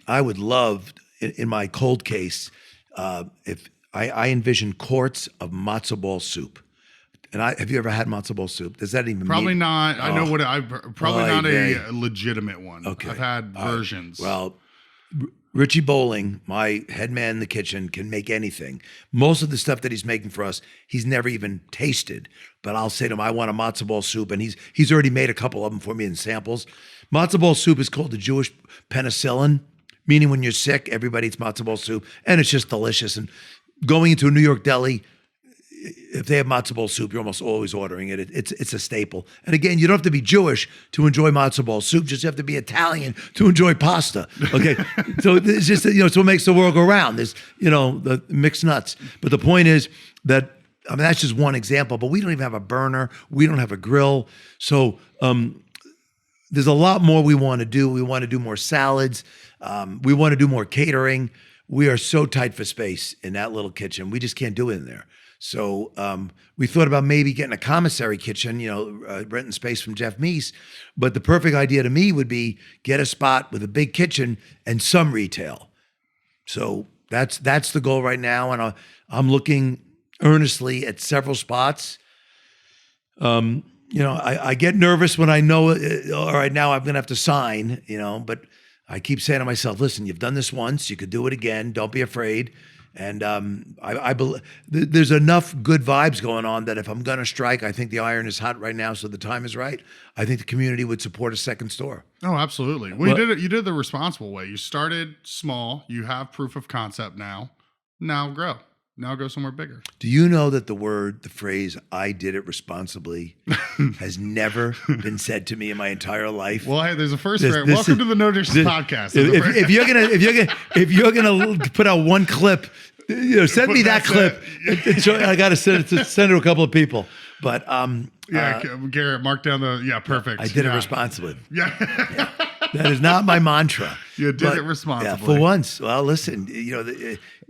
I would love, in my cold case, if I envision quarts of matzo ball soup. And have you ever had matzo ball soup? Does that even Probably mean? not. I know what probably Oy not vey. a legitimate one. Okay. I've had versions. Well, Richie Bowling, my head man in the kitchen, can make anything. Most of the stuff that he's making for us, he's never even tasted. But I'll say to him, I want a matzo ball soup, and he's already made a couple of them for me in samples. Matzo ball soup is called the Jewish penicillin, meaning when you're sick, everybody eats matzo ball soup, and it's just delicious. And going into a New York deli, if they have matzo ball soup, you're almost always ordering it. It's a staple. And again, you don't have to be Jewish to enjoy matzo ball soup. Just have to be Italian to enjoy pasta. Okay, so it's just so it makes the world go round. There's the mixed nuts. But the point is that that's just one example. But we don't even have a burner. We don't have a grill. So there's a lot more we want to do. We want to do more salads. We want to do more catering. We are so tight for space in that little kitchen. We just can't do it in there. So we thought about maybe getting a commissary kitchen, renting space from Jeff Meese. But the perfect idea to me would be get a spot with a big kitchen and some retail. So that's the goal right now. And I'm looking earnestly at several spots. I get nervous when I know, all right, now I'm going to have to sign, but I keep saying to myself, listen, you've done this once. You could do it again. Don't be afraid. And I believe there's enough good vibes going on that if I'm going to strike, I think the iron is hot right now, so the time is right. I think the community would support a second store. Oh, absolutely. Well, you did the responsible way. You started small. You have proof of concept now. Now grow. Now go somewhere bigger. Do you know that the phrase "I did it responsibly" has never been said to me in my entire life? Well, hey, there's a first. Welcome to the No Dishes podcast. If you're gonna put out one clip, send me that clip. I got to send it to a couple of people. But Garrett, mark down perfect. I did it responsibly. Yeah. That is not my mantra. You did it responsibly. Yeah, for once. Well, listen,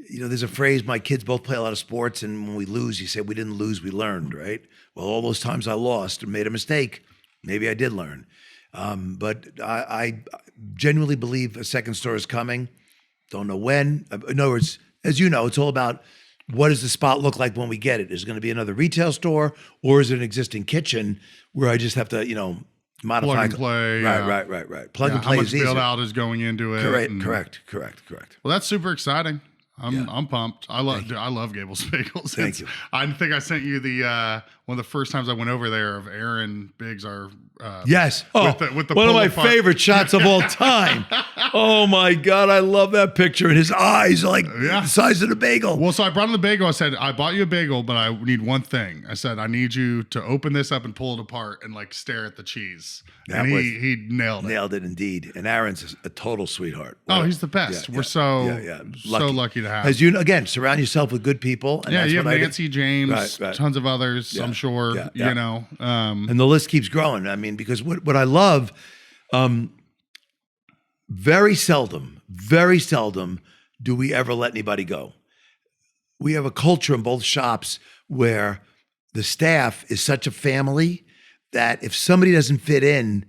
there's a phrase, my kids both play a lot of sports, and when we lose, you say, we didn't lose, we learned, right? Well, all those times I lost or made a mistake, maybe I did learn. But I genuinely believe a second store is coming. Don't know when. In other words, as you know, it's all about what does the spot look like when we get it? Is it going to be another retail store, or is it an existing kitchen where I just have to, modify? Plug and play. Right. Plug and play how much is easier. build out is going into it. Correct. Well, that's super exciting. I'm pumped. I love Gable's Bagels. Thank you. I think I sent you the one of the first times I went over there of Aaron Biggs, our yes. With the one of my favorite shots of all time. Oh my God, I love that picture. And his eyes are like the size of the bagel. Well, so I brought him the bagel. I said, I bought you a bagel, but I need one thing. I said, I need you to open this up and pull it apart and stare at the cheese. And he nailed it. Nailed it indeed. And Aaron's a total sweetheart. He's the best. We're so lucky to have. As you again, surround yourself with good people. And that's you have what Nancy, James, tons of others. I'm sure. And the list keeps growing. I mean, because what I love, very seldom do we ever let anybody go. We have a culture in both shops where the staff is such a family that if somebody doesn't fit in,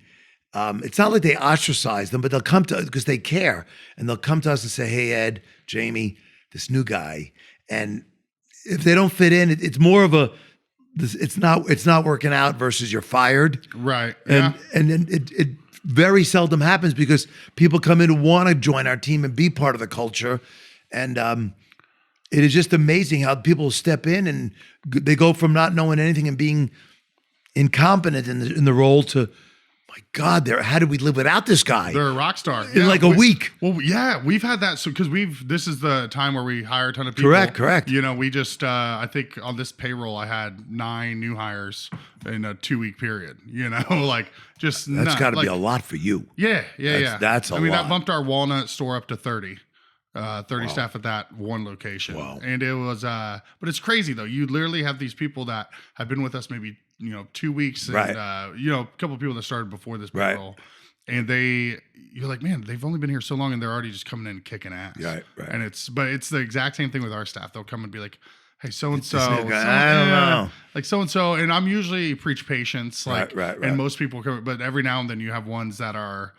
it's not like they ostracize them, but they'll come to us because they care, and they'll come to us and say, "Hey, Ed, Jamie, this new guy," and if they don't fit in, it's more of it's not working out versus you're fired, right? And then it very seldom happens because people come in who want to join our team and be part of the culture, and it is just amazing how people step in and they go from not knowing anything and being incompetent in the role to, my God, how did we live without this guy? They're a rock star in a week. Well, yeah, we've had that. So because this is the time where we hire a ton of people. Correct. We just I think on this payroll I had 9 new hires in a 2-week period. That's got to be a lot for you. Yeah. That's a lot. That bumped our Walnut store up to 30. 30 staff at that one location. Wow. And it was but it's crazy though. You literally have these people that have been with us maybe 2 weeks, and a couple of people that started before this payroll, and you're like, man, they've only been here so long, and they're already just coming in and kicking ass. Right. And it's the exact same thing with our staff. They'll come and be like, hey, so and so, I don't know, like so and so, and I'm usually preach patience, right. And most people come, but every now and then you have ones that are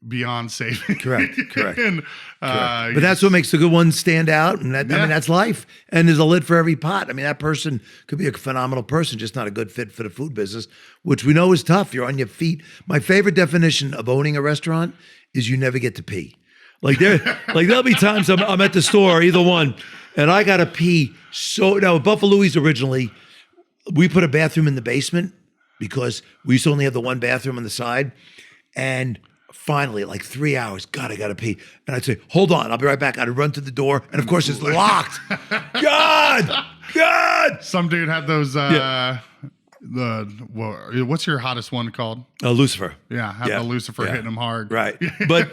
beyond saving. Correct. And, But that's what makes the good ones stand out. And that, I mean, that's life. And there's a lid for every pot. I mean, that person could be a phenomenal person, just not a good fit for the food business, which we know is tough. You're on your feet. My favorite definition of owning a restaurant is you never get to pee. Like there'll be times I'm at the store, either one, and I gotta pee. So now at BuffaLouie's originally, we put a bathroom in the basement because we used to only have the one bathroom on the side. And finally, like 3 hours, God, I gotta pee. And I'd say, hold on, I'll be right back. I'd run to the door, and of course it's locked. God! Some dude had those what's your hottest one called? Lucifer. Yeah, have the Lucifer hitting him hard. Right. But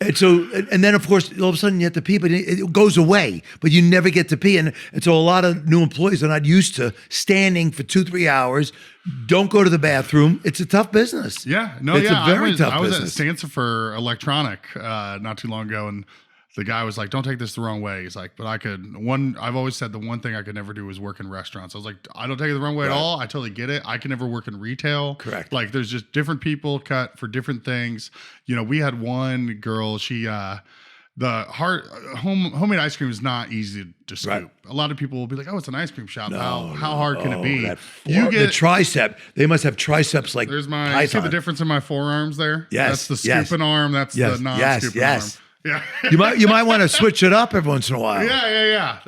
and then of course all of a sudden you have to pee, but it goes away, but you never get to pee. And so a lot of new employees are not used to standing for 2-3 hours, don't go to the bathroom. It's a tough business. Yeah. No, it's yeah. a very tough I was business. at Stanza for electronic not too long ago, and the guy was like, don't take this the wrong way. He's like, but I've always said the one thing I could never do was work in restaurants. I was like, I don't take it the wrong way at all. I totally get it. I can never work in retail. Correct. Like there's just different people cut for different things. You know, we had one girl, she, homemade ice cream is not easy to scoop. Right. A lot of people will be like, oh, it's an ice cream shop. How hard can it be? The You tricep. They must have triceps like There's my, Python. you see the difference in my forearms there? Yes, That's the yes. scooping arm. That's Yes, the non-scooping arm. Yeah. You might want to switch it up every once in a while. Yeah.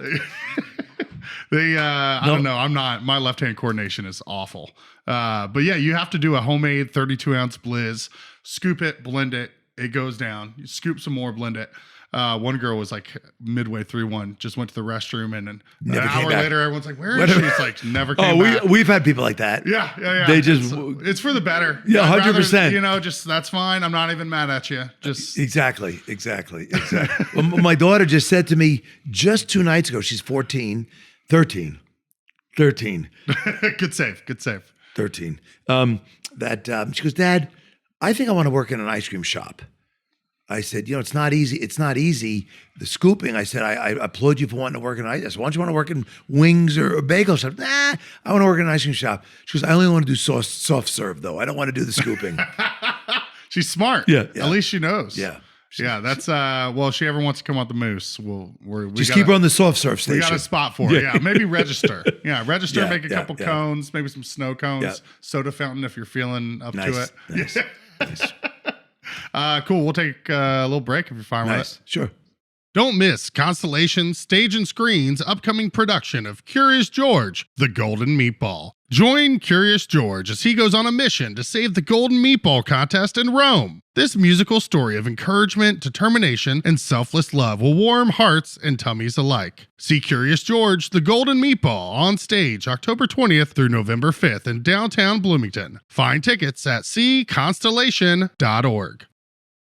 I don't know. My left-hand coordination is awful. But yeah, you have to do a homemade 32-ounce blizz, scoop it, blend it. It goes down. You scoop some more, blend it. One girl was like midway through one, just went to the restroom, and then Never an came hour back. later, everyone's like, where is she? It's like, never came back. We've had people like that. Yeah. They just it's for the better. Yeah, I'd rather, 100%. You know, just that's fine. I'm not even mad at you. Just Exactly. Well, my daughter just said to me just 2 nights ago, she's 13. good save. 13. She goes, Dad, I think I want to work in an ice cream shop. I said, it's not easy. It's not easy. The scooping, I said, I applaud you for wanting to work in an ice cream shop. Why don't you want to work in wings or a bagel shop? Nah, I want to work in an ice cream shop. She goes, I only want to do soft serve, though. I don't want to do the scooping. She's smart. Yeah. At least she knows. Yeah. Yeah, that's well, if she ever wants to come on the Moose, we Just keep her on the soft serve station. We got a spot for her. Yeah, maybe register. Yeah, register, Yeah, make a couple yeah. cones, maybe some snow cones, soda fountain if you're feeling up to it. Nice. Cool. We'll take a little break if you're fine with it. Sure. Don't miss Constellation Stage and Screen's upcoming production of Curious George, The Golden Meatball. Join Curious George as he goes on a mission to save the Golden Meatball contest in Rome. This musical story of encouragement, determination, and selfless love will warm hearts and tummies alike. See Curious George, The Golden Meatball on stage October 20th through November 5th in downtown Bloomington. Find tickets at seeconstellation.org.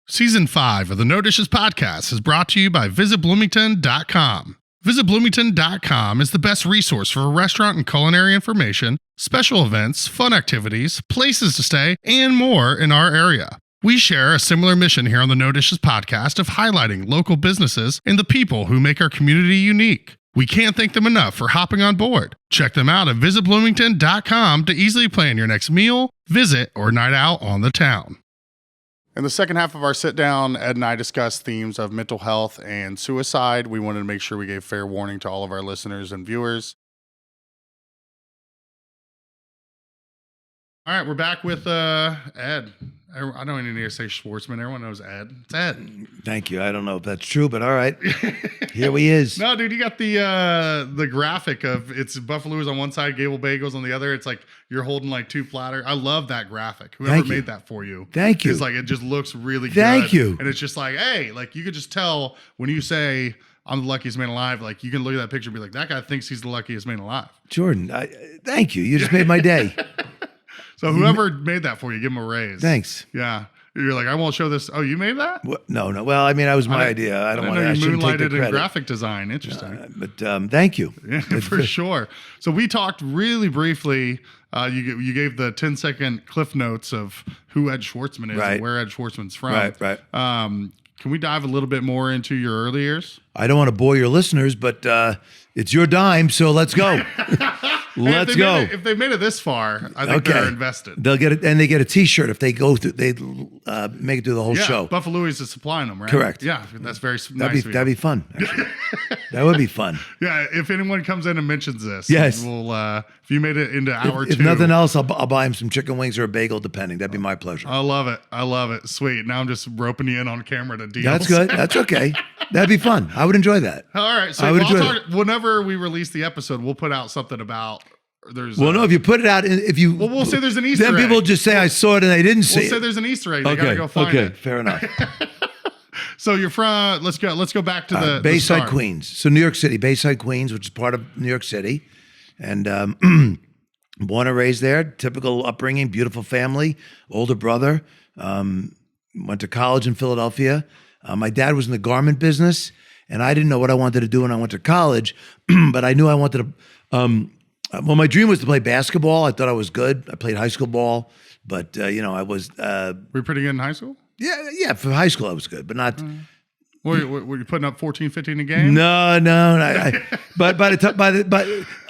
Season 5 of the No Dishes podcast is brought to you by VisitBloomington.com. VisitBloomington.com is the best resource for restaurant and culinary information, special events, fun activities, places to stay, and more in our area. We share a similar mission here on the No Dishes podcast of highlighting local businesses and the people who make our community unique. We can't thank them enough for hopping on board. Check them out at VisitBloomington.com to easily plan your next meal, visit, or night out on the town. In the second half of our sit down, Ed and I discussed themes of mental health and suicide. We wanted to make sure we gave fair warning to all of our listeners and viewers. All right, we're back with Ed. I don't even need to say Schwartzman. Everyone knows Ed. It's Ed. Thank you. I don't know if that's true, but all right. Here he is. No, dude, you got the graphic of it's BuffaLouie's on one side, Gable Bagels on the other. It's like you're holding like 2 platters. I love that graphic. Whoever made that for you. Thank you. It's like it just looks really good. Thank you. And it's just like, hey, like you could just tell when you say I'm the luckiest man alive, like you can look at that picture and be like, that guy thinks he's the luckiest man alive. Jordan, thank you. You just made my day. So whoever made that for you, give him a raise. Thanks. Yeah. You're like, I won't show this. Oh, you made that? No. Well, I mean, that was my idea. I don't want to. You shouldn't take the moonlighted in credit. graphic design. Interesting. But thank you. Yeah, for sure. So we talked really briefly. You gave the 10-second cliff notes of who Ed Schwartzman is and where Ed Schwartzman's from. Right. Can we dive a little bit more into your early years? I don't want to bore your listeners, but it's your dime, so let's go. Let's go. If they made it this far, I think they're invested. They'll get it, and they get a T-shirt if they go through. They make it through the whole show. BuffaLouie's is supplying them, right? Correct. Yeah, that's very nice. That'd be fun. Actually. That would be fun. Yeah, if anyone comes in and mentions this, yes, we'll. If you made it into hour 2, if nothing else, I'll buy him some chicken wings or a bagel, depending. That'd be my pleasure. I love it. Sweet. Now I'm just roping you in on camera to deals. That's good. That's okay. That'd be fun. I would enjoy that. All right. So whenever we release the episode, we'll put out something about. No, if you put it out, we'll say there's an Easter egg. Then people just say I saw it and they didn't see it. We'll say there's an Easter egg. They gotta go find it. Okay, fair enough. So you're from. Let's go back to the Bayside Queens. So New York City, Bayside Queens, which is part of New York City, and born and raised there. Typical upbringing, beautiful family, older brother. Went to college in Philadelphia. My dad was in the garment business, and I didn't know what I wanted to do when I went to college, but I knew I wanted to. Well, my dream was to play basketball. I thought I was good. I played high school ball, but I was. Were you pretty good in high school? Yeah. For high school, I was good, but not. Were you putting up 14, 15 a game? No. But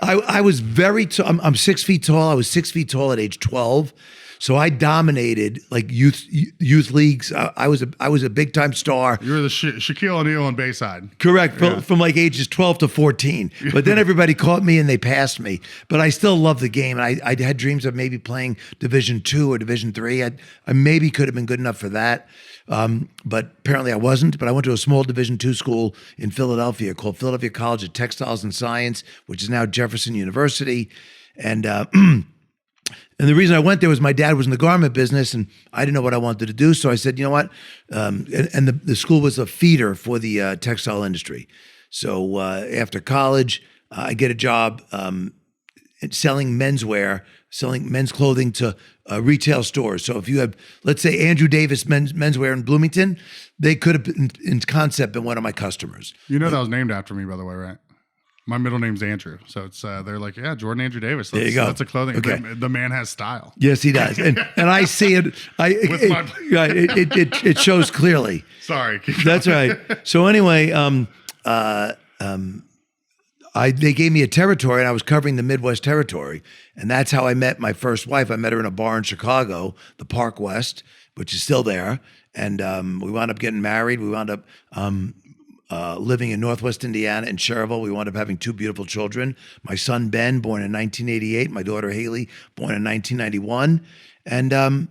I was very. I'm 6 feet tall. I was 6 feet tall at age 12. So I dominated like youth leagues. I was a big time star. You were the Shaquille O'Neal on Bayside. Correct, from like ages 12 to 14. But then everybody caught me and they passed me. But I still loved the game. And I had dreams of maybe playing Division II or Division III. I maybe could have been good enough for that. But apparently I wasn't. But I went to a small Division II school in Philadelphia called Philadelphia College of Textiles and Science, which is now Jefferson University. And the reason I went there was my dad was in the garment business, and I didn't know what I wanted to do. So I said, you know what? And the school was a feeder for the textile industry. So after college, I get a job selling menswear, selling men's clothing to retail stores. So if you have, let's say, Andrew Davis menswear in Bloomington, they could have, in concept, been one of my customers. You know that was named after me, by the way, right? My middle name's Andrew, so it's they're like, yeah, Jordan Andrew Davis. There you go. That's a clothing. Okay. The man has style. Yes, he does, and I see it. It shows clearly. Sorry, that's right. So anyway, they gave me a territory, and I was covering the Midwest territory, and that's how I met my first wife. I met her in a bar in Chicago, the Park West, which is still there, and we wound up getting married. We wound up. Living in Northwest Indiana in Cherville. We wound up having 2 beautiful children. My son, Ben, born in 1988. My daughter, Haley, born in 1991. And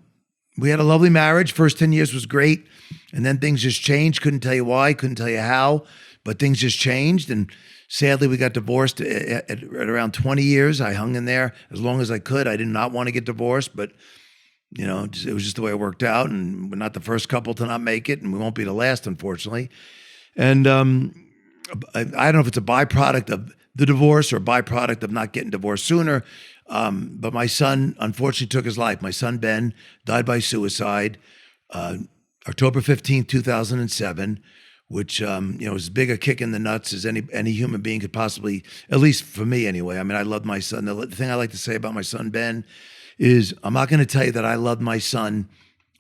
we had a lovely marriage. First 10 years was great. And then things just changed. Couldn't tell you why, couldn't tell you how, but things just changed. And sadly, we got divorced at around 20 years. I hung in there as long as I could. I did not want to get divorced, but it was just the way it worked out. And we're not the first couple to not make it, and we won't be the last, unfortunately. And I don't know if it's a byproduct of the divorce or a byproduct of not getting divorced sooner, but my son unfortunately took his life. My son, Ben, died by suicide October 15th, 2007, which was as big a kick in the nuts as any human being could possibly, at least for me anyway. I mean, I love my son. The thing I like to say about my son, Ben, is I'm not going to tell you that I love my son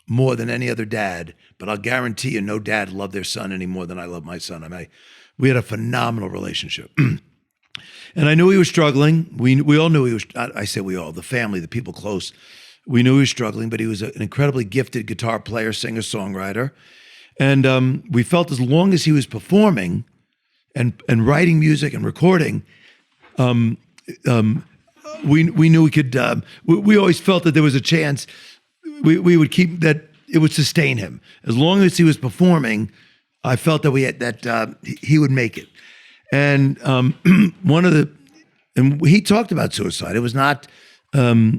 more than any other dad, but I'll guarantee you no dad loved their son any more than I love my son. I mean, we had a phenomenal relationship. And I knew he was struggling. We all knew he was, I say we all, the family, the people close, we knew he was struggling, but he was an incredibly gifted guitar player, singer, songwriter. And we felt as long as he was performing and writing music and recording, we knew we could, we always felt that there was a chance we would keep that it would sustain him. As long as he was performing, I felt that he would make it. And and he talked about suicide. It was not a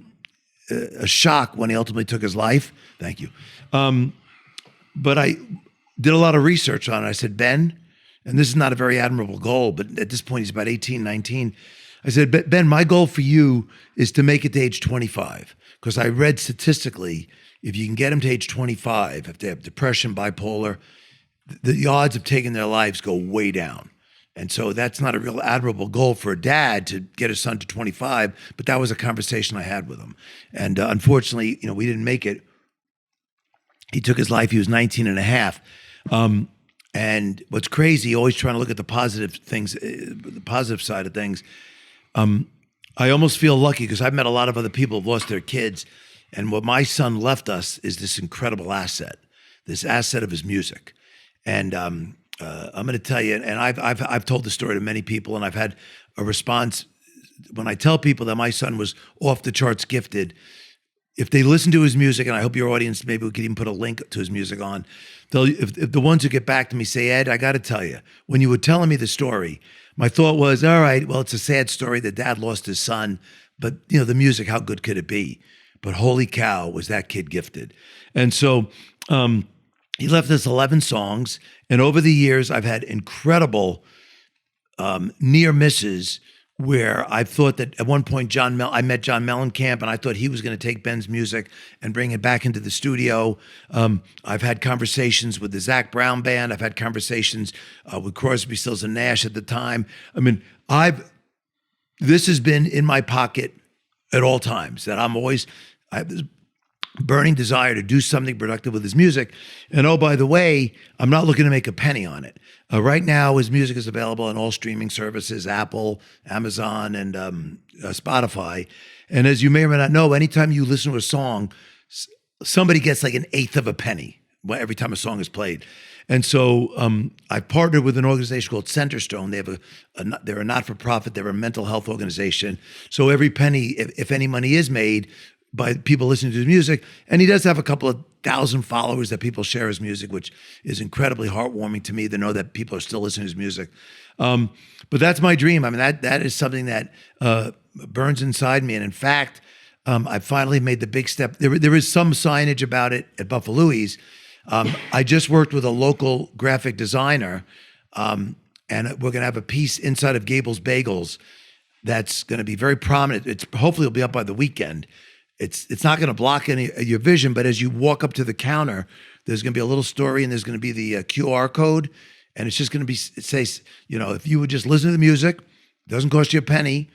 shock when he ultimately took his life. Thank you. But I did a lot of research on it. I said, Ben, and this is not a very admirable goal, but at this point he's about 18, 19. I said, Ben, my goal for you is to make it to age 25. Because I read statistically, if you can get them to age 25, if they have depression, bipolar, the odds of taking their lives go way down. And so that's not a real admirable goal for a dad to get his son to 25, but that was a conversation I had with him. And unfortunately, we didn't make it. He took his life, he was 19 and a half. And what's crazy, always trying to look at the positive things, the positive side of things. I almost feel lucky because I've met a lot of other people who've lost their kids. And what my son left us is this incredible asset, this asset of his music. And I'm going to tell you, and I've told the story to many people, and I've had a response when I tell people that my son was off the charts gifted. If they listen to his music, and I hope your audience, maybe we could even put a link to his music on, if the ones who get back to me say, Ed, I got to tell you, when you were telling me the story, my thought was, all right, well, it's a sad story that dad lost his son, but you know, the music, how good could it be? But holy cow, was that kid gifted. And so he left us 11 songs, and over the years, I've had incredible near misses where I thought that at one point I met John Mellencamp, and I thought he was going to take Ben's music and bring it back into the studio. I've had conversations with the Zac Brown Band. I've had conversations with Crosby, Stills, and Nash at the time. I mean, this has been in my pocket at all times, that I have this burning desire to do something productive with his music. And oh, by the way, I'm not looking to make a penny on it. Right now, his music is available on all streaming services, Apple, Amazon, and Spotify. And as you may or may not know, anytime you listen to a song, somebody gets like an eighth of a penny every time a song is played. And so I've partnered with an organization called Centerstone. They're a not-for-profit. They're a mental health organization. So every penny, if any money is made by people listening to his music, and he does have a couple of thousand followers that people share his music, which is incredibly heartwarming to me to know that people are still listening to his music. But that's my dream. I mean, that is something that burns inside me. And in fact, I finally made the big step. There is some signage about it at BuffaLouie's. I just worked with a local graphic designer, and we're going to have a piece inside of Gable's Bagels that's going to be very prominent. Hopefully it'll be up by the weekend. It's not going to block any of your vision, but as you walk up to the counter, there's going to be a little story, and there's going to be the QR code, and it's just going to be, it says, you know, if you would just listen to the music, it doesn't cost you a penny,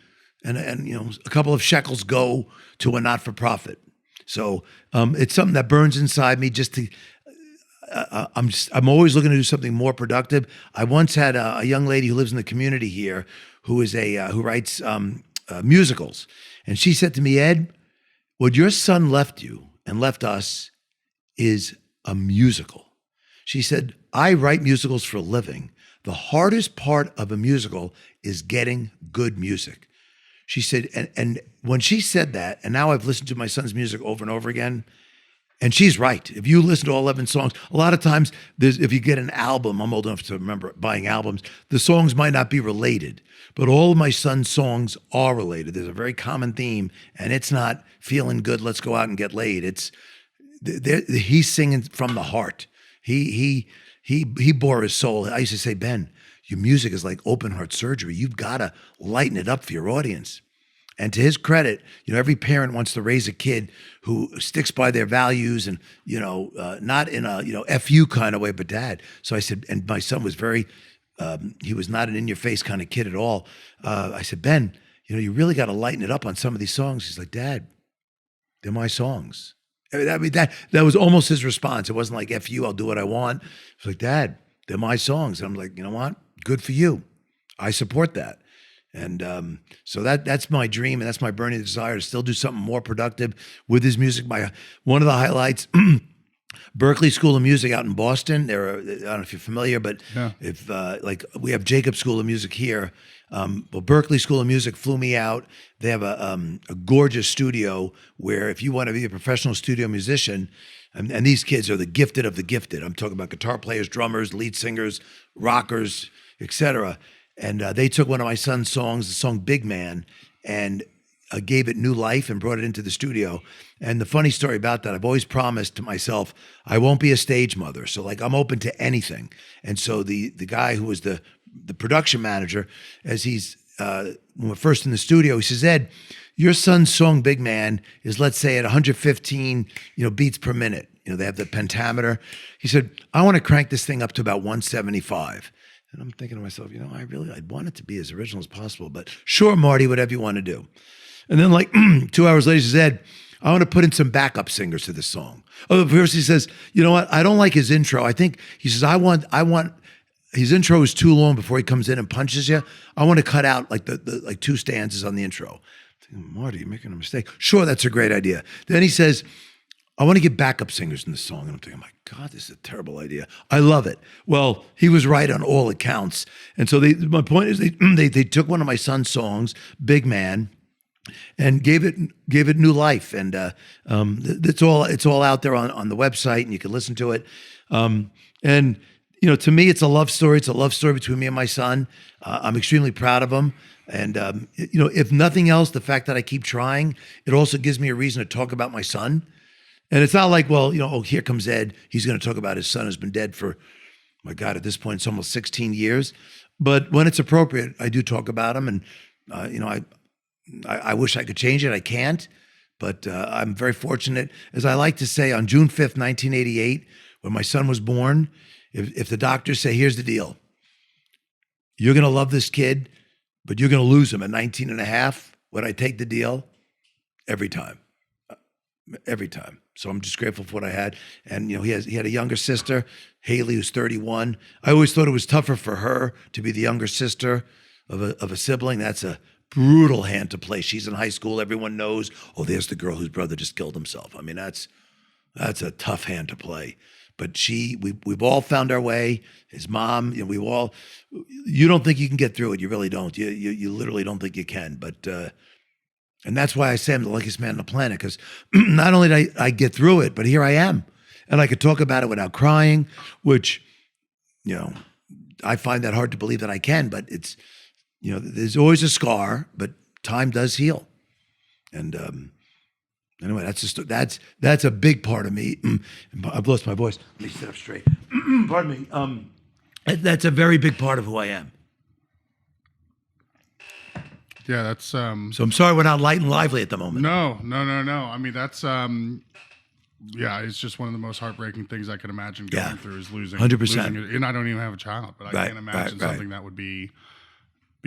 and you know, a couple of shekels go to a not-for-profit. So it's something that burns inside me. I'm always looking to do something more productive. I once had a young lady who lives in the community here who writes musicals, and she said to me, Ed, what your son left you and left us is a musical. She said, I write musicals for a living. The hardest part of a musical is getting good music. She said, and when she said that, and now I've listened to my son's music over and over again, and she's right. If you listen to all 11 songs, a lot of times, if you get an album, I'm old enough to remember buying albums, the songs might not be related, but all of my son's songs are related. There's a very common theme, and it's not feeling good, let's go out and get laid. He's singing from the heart. He bore his soul. I used to say, Ben, your music is like open heart surgery. You've got to lighten it up for your audience. And to his credit, you know, every parent wants to raise a kid who sticks by their values and, you know, not in a, you know, F you kind of way, but dad. So I said, and my son was he was not an in-your-face kind of kid at all. I said, Ben, you know, you really got to lighten it up on some of these songs. He's like, Dad, they're my songs. I mean, that was almost his response. It wasn't like, F you, I'll do what I want. It was like, Dad, they're my songs. And I'm like, you know what? Good for you. I support that. And so that's my dream, and that's my burning desire to still do something more productive with his music. One of the highlights, Berklee School of Music out in Boston. I don't know if you're familiar, but if like we have Jacobs School of Music here. Well, Berklee School of Music flew me out. They have a gorgeous studio where if you want to be a professional studio musician, and these kids are the gifted of the gifted. I'm talking about guitar players, drummers, lead singers, rockers, etc. And they took one of my son's songs, the song Big Man, and gave it new life and brought it into the studio. And the funny story about that, I've always promised to myself, I won't be a stage mother. So like I'm open to anything. And so the guy who was the production manager, as he's when we're first in the studio, he says, Ed, your son's song Big Man is, let's say, at 115 beats per minute. You know, they have the pentameter. He said, I want to crank this thing up to about 175. And I'm thinking to myself, I'd want it to be as original as possible, but sure, Marty, whatever you want to do. And then like 2 hours later, he says, Ed, I want to put in some backup singers to this song. Oh, first he says, you know what? I don't like his intro. I think, he says, I want, his intro is too long before he comes in and punches you. I want to cut out like the 2 stanzas on the intro. Marty, you're making a mistake. Sure, that's a great idea. Then he says, I want to get backup singers in the song. And I'm thinking, my God, this is a terrible idea. I love it. Well, he was right on all accounts. And so my point is they took one of my son's songs, Big Man, and gave it new life. And it's all out there on the website, and you can listen to it. And to me, it's a love story. It's a love story between me and my son. I'm extremely proud of him. And if nothing else, the fact that I keep trying, it also gives me a reason to talk about my son. And it's not like, well, here comes Ed. He's going to talk about his son who's been dead for, my God, at this point, it's almost 16 years. But when it's appropriate, I do talk about him. And, I wish I could change it. I can't. But I'm very fortunate. As I like to say, on June 5th, 1988, when my son was born, if the doctors say, here's the deal, you're going to love this kid, but you're going to lose him at 19 and a half, would I take the deal? Every time. Every time. So I'm just grateful for what I had. And, he had a younger sister, Haley, who's 31. I always thought it was tougher for her to be the younger sister of a sibling. That's a brutal hand to play. She's in high school. Everyone knows, there's the girl whose brother just killed himself. I mean, that's a tough hand to play. But we've all found our way. His mom, you don't think you can get through it. You really don't. You literally don't think you can. But, and that's why I say I'm the luckiest man on the planet, because not only did I get through it, but here I am. And I could talk about it without crying, which, I find that hard to believe that I can, but it's, there's always a scar, but time does heal. And anyway, that's a big part of me. I've lost my voice. Let me sit up straight. Pardon me. That's a very big part of who I am. Yeah, that's So I'm sorry we're not light and lively at the moment. No. I mean, that's it's just one of the most heartbreaking things I could imagine going through is losing 100%. And I don't even have a child, but I can't imagine something that would be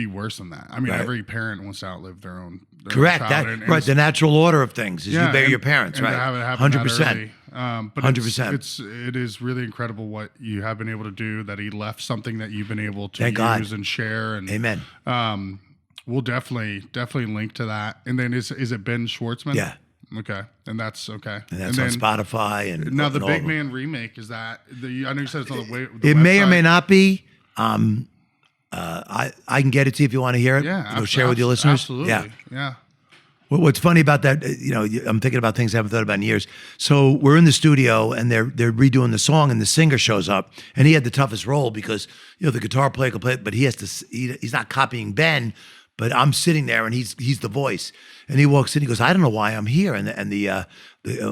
worse than that. I mean, every parent wants to outlive their own Correct. child. Right. The natural order of things is you bury your parents, and right? to have it happen 100%. But 100%. it is really incredible what you have been able to do, that he left something that you've been able to Thank God. and share. And Amen. We'll definitely link to that. And then is it Ben Schwartzman? Yeah. Okay. And that's okay. And that's on Spotify. And now the and Big Man remake, is that I know you said it's on the way. It may or may not be. I can get it to you if you want to hear it. Yeah. Share with your listeners. Absolutely. Yeah. What's funny about that, I'm thinking about things I haven't thought about in years. So we're in the studio and they're redoing the song, and the singer shows up, and he had the toughest role because the guitar player could play it, but he has to. He's not copying Ben, but I'm sitting there and he's the voice, and he walks in. He goes, I don't know why I'm here, and the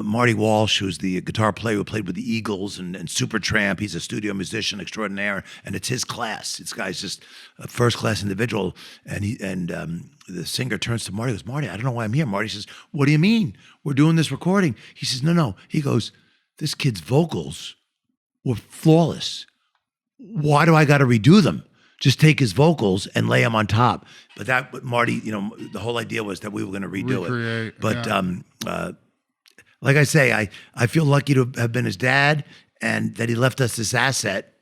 Marty Walsh, who's the guitar player who played with the Eagles and Supertramp, he's a studio musician extraordinaire, and it's his class. This guy's just a first class individual, and the singer turns to Marty and goes, Marty, I don't know why I'm here. Marty says, what do you mean? We're doing this recording. He says, no. He goes, this kid's vocals were flawless. Why do I got to redo them? Just take his vocals and lay them on top. But Marty, the whole idea was that we were going to redo it. But like I say, I feel lucky to have been his dad, and that he left us this asset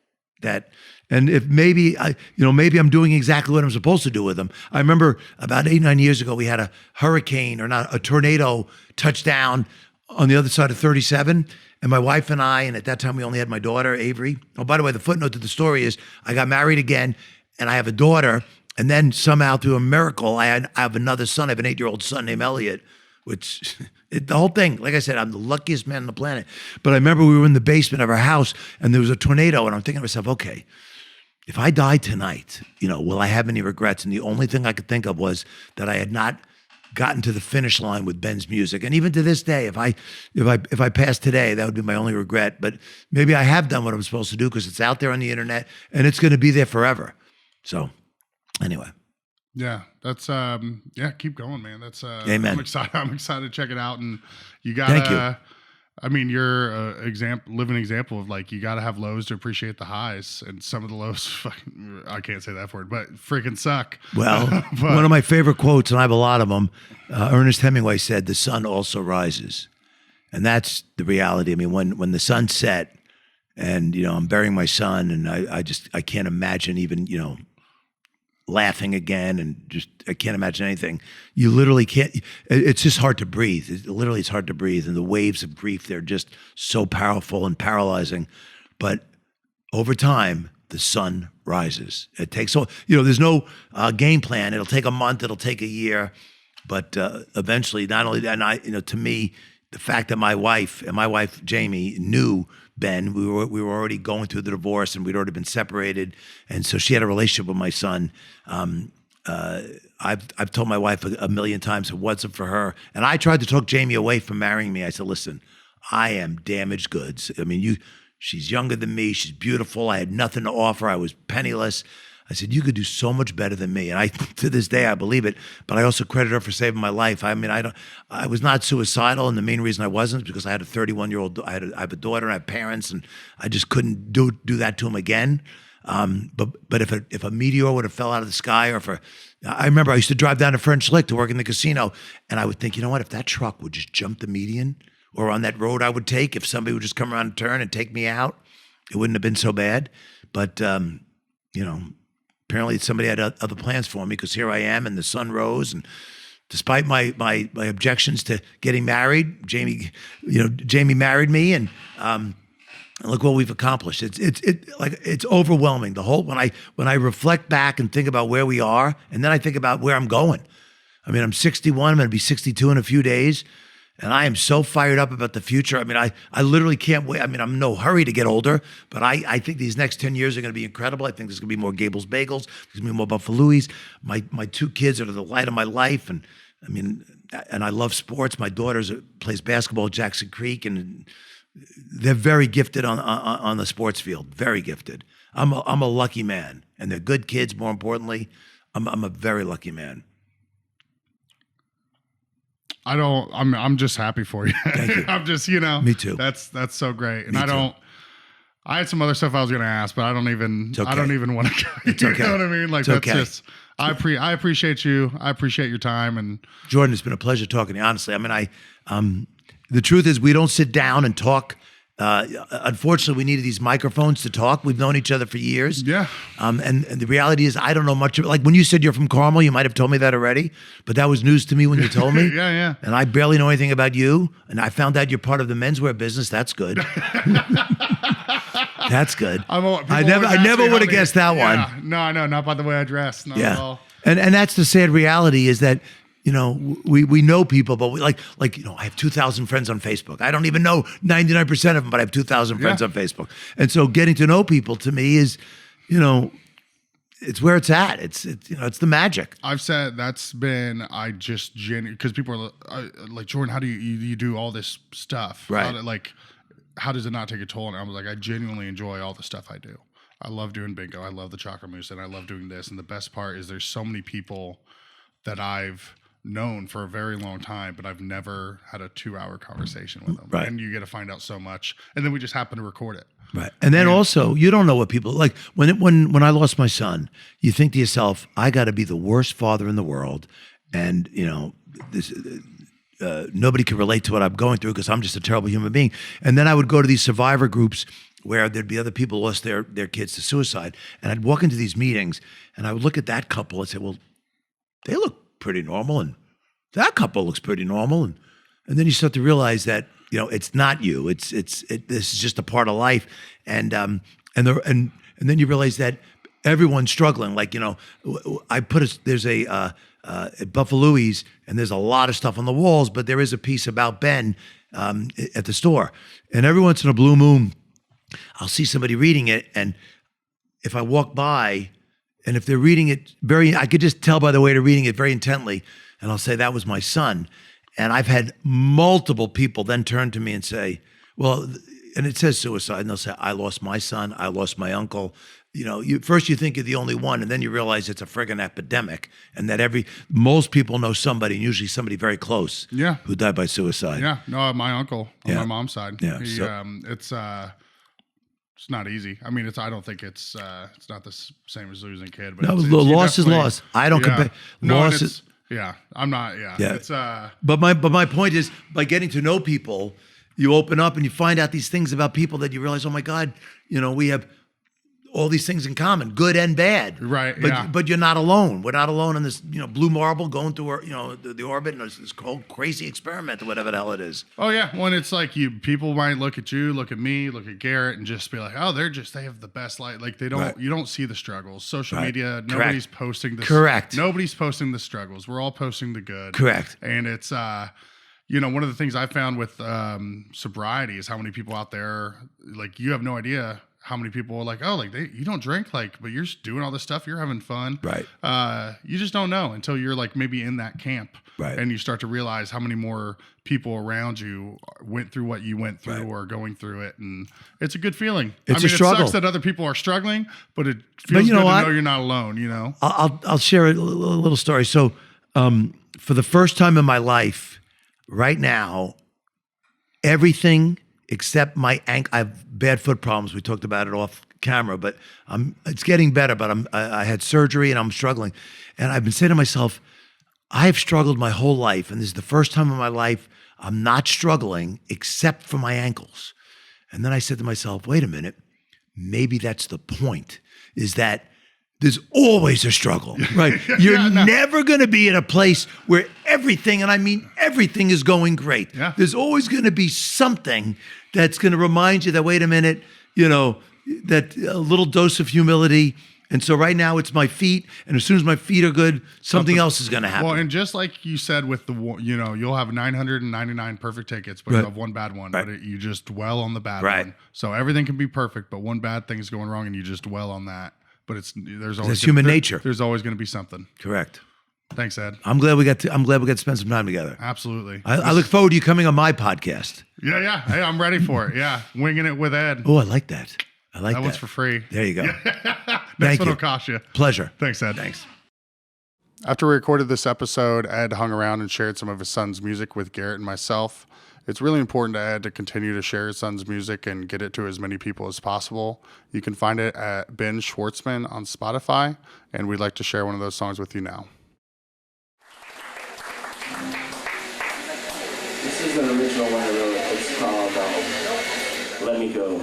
and if maybe I'm doing exactly what I'm supposed to do with him. I remember about 8-9 years ago, we had a hurricane, or not, a tornado touchdown on the other side of 37. And my wife and I, and at that time we only had my daughter, Avery. Oh, by the way, the footnote to the story is I got married again, and I have a daughter. And then somehow, through a miracle, I have another son. I have an 8-year-old son named Elliot, which the whole thing, like I said, I'm the luckiest man on the planet. But I remember we were in the basement of our house, and there was a tornado, and I'm thinking to myself, okay, if I die tonight, will I have any regrets? And the only thing I could think of was that I had not gotten to the finish line with Ben's music. And even to this day, if I pass today, that would be my only regret. But maybe I have done what I'm supposed to do, because it's out there on the internet and it's going to be there forever. So anyway. Yeah, that's keep going, man. That's Amen. I'm excited to check it out. And you gotta, Thank you. I mean, you're a living example of, like, you got to have lows to appreciate the highs, and some of the lows, I can't say that word, but freaking suck. Well, one of my favorite quotes, and I have a lot of them, Ernest Hemingway said, "The sun also rises," and that's the reality. I mean, when the sun set, and I'm burying my son, and I can't imagine even laughing again, and just I can't imagine anything. You literally can't. It's just hard to breathe. It's hard to breathe, and the waves of grief, they're just so powerful and paralyzing. But over time, the sun rises. It takes there's no game plan. It'll take a month. It'll take a year, but eventually, not only that, and to me, the fact that my wife Jamie knew Ben, we were already going through the divorce, and we'd already been separated, and so she had a relationship with my son. I've told my wife a million times it wasn't for her, and I tried to talk Jamie away from marrying me. I said, "Listen, I am damaged goods. I mean, she's younger than me. She's beautiful. I had nothing to offer. I was penniless." I said, "You could do so much better than me." And to this day, I believe it, but I also credit her for saving my life. I mean, I was not suicidal, and the main reason I wasn't is because I had a 31-year-old, I have a daughter, I have parents, and I just couldn't do that to him again. But if a meteor would have fell out of the sky, or I remember I used to drive down to French Lick to work in the casino, and I would think, you know what, if that truck would just jump the median, or on that road I would take, if somebody would just come around a turn and take me out, it wouldn't have been so bad. But, apparently somebody had other plans for me, because here I am, and the sun rose, and despite my objections to getting married, Jamie married me, and look what we've accomplished. It's overwhelming. When I reflect back and think about where we are, and then I think about where I'm going. I mean, I'm 61. I'm going to be 62 in a few days. And I am so fired up about the future. I mean, I literally can't wait. I mean, I'm in no hurry to get older, but I think these next 10 years are going to be incredible. I think there's going to be more Gable's Bagels. There's going to be more BuffaLouie's. My two kids are the light of my life. And I mean, and I love sports. My daughter plays basketball at Jackson Creek, and they're very gifted on the sports field. Very gifted. I'm a lucky man, and they're good kids. More importantly, I'm a very lucky man. I'm just happy for you. Thank you. I'm just, Me too. That's so great. And Me too. I had some other stuff I was going to ask, but I don't even want to go. It's okay. You know what I mean? Like, it's that's just, I appreciate you. I appreciate your time. And Jordan, it's been a pleasure talking to you. Honestly, I mean, the truth is we don't sit down and talk. Unfortunately, we needed these microphones to talk. We've known each other for years. Yeah. And the reality is, I don't know much. Like when you said you're from Carmel, you might have told me that already, but that was news to me when you told me. Yeah. And I barely know anything about you. And I found out you're part of the menswear business. That's good. That's good. I never would have guessed that one. No, not by the way I dress. Not at all. And that's the sad reality, is that, we know people, but we I have 2,000 friends on Facebook. I don't even know 99% of them, but I have 2,000 friends on Facebook. And so getting to know people to me is, it's where it's at. It's the magic. I've said because people are like, Jordan, how do you do all this stuff? Right. How does it not take a toll? And I was like, I genuinely enjoy all the stuff I do. I love doing bingo. I love the chocolate mousse, and I love doing this. And the best part is there's so many people that I've known for a very long time, but I've never had a 2-hour conversation with them. Right. And you get to find out so much. And then we just happen to record it. Right. And then also, you don't know what people like when I lost my son, you think to yourself, I got to be the worst father in the world. And, this nobody can relate to what I'm going through because I'm just a terrible human being. And then I would go to these survivor groups where there'd be other people who lost their kids to suicide. And I'd walk into these meetings and I would look at that couple and say, well, they look pretty normal, and that couple looks pretty normal, and then you start to realize that it's not you. This is just a part of life, and then you realize that everyone's struggling. Like there's a at BuffaLouie's, and there's a lot of stuff on the walls, but there is a piece about Ben at the store, and every once in a blue moon, I'll see somebody reading it, and if I walk by. And if they're reading it I could just tell by the way they're reading it very intently, and I'll say, that was my son. And I've had multiple people then turn to me and say, well, and it says suicide, and they'll say, I lost my son, I lost my uncle. First you think you're the only one, and then you realize it's a friggin' epidemic, and that most people know somebody, and usually somebody very close, who died by suicide. Yeah, no, my uncle on my mom's side. Yeah, It's not easy. I mean, I don't think it's not the same as losing a kid, but no, loss is loss. I don't compare. Loss is. Yeah, I'm not. Yeah, it's. But my point is, by getting to know people, you open up and you find out these things about people that you realize, oh my God, we have all these things in common, good and bad. Right, But yeah. but you're not alone. We're not alone in this, blue marble going through our, the orbit and this whole crazy experiment or whatever the hell it is. Oh yeah, when it's like people might look at you, look at me, look at Garrett, and just be like, oh, they have the best life. Like they don't, Right. you don't see the struggles. Social Right. media, Correct. nobody's posting this. Correct. Nobody's posting the struggles. We're all posting the good. Correct. And it's one of the things I found with sobriety is how many people out there, like you have no idea how many people are like, oh, like you don't drink, like, but you're doing all this stuff, you're having fun. Right. You just don't know until you're like maybe in that camp. Right. And you start to realize how many more people around you went through what you went through or are going through it. And it's a good feeling. It's a struggle. It sucks that other people are struggling, but it feels you good know to what? know you're not alone, I'll share a little story. So, for the first time in my life, right now, everything except my ankle. I have bad foot problems. We talked about it off camera, but it's getting better. But I had surgery and I'm struggling, and I've been saying to myself, I have struggled my whole life, and this is the first time in my life I'm not struggling except for my ankles. And then I said to myself, wait a minute, maybe that's the point. Is that there's always a struggle, right? You're never going to be in a place where everything, and I mean everything, is going great. Yeah. There's always going to be something that's going to remind you that, wait a minute, that a little dose of humility. And so right now it's my feet, and as soon as my feet are good, something else is going to happen. Well, and just like you said with you'll have 999 perfect tickets, but Right. you have one bad one. Right. But you just dwell on the bad Right. one. So everything can be perfect, but one bad thing's going wrong, and you just dwell on that. But there's always That's human nature. There's always going to be something. Correct. Thanks, Ed. I'm glad we got to spend some time together. Absolutely. I look forward to you coming on my podcast. Yeah. Hey, I'm ready for it. Yeah, winging it with Ed. Oh, I like that. I like that. That one's for free. There you go. Next Thank one you. will cost you. Pleasure. Thanks, Ed. Thanks. After we recorded this episode, Ed hung around and shared some of his son's music with Garrett and myself. It's really important to Ed to continue to share his son's music and get it to as many people as possible. You can find it at Ben Schwartzman on Spotify, and we'd like to share one of those songs with you now. This is an original one I wrote. It's called Let Me Go.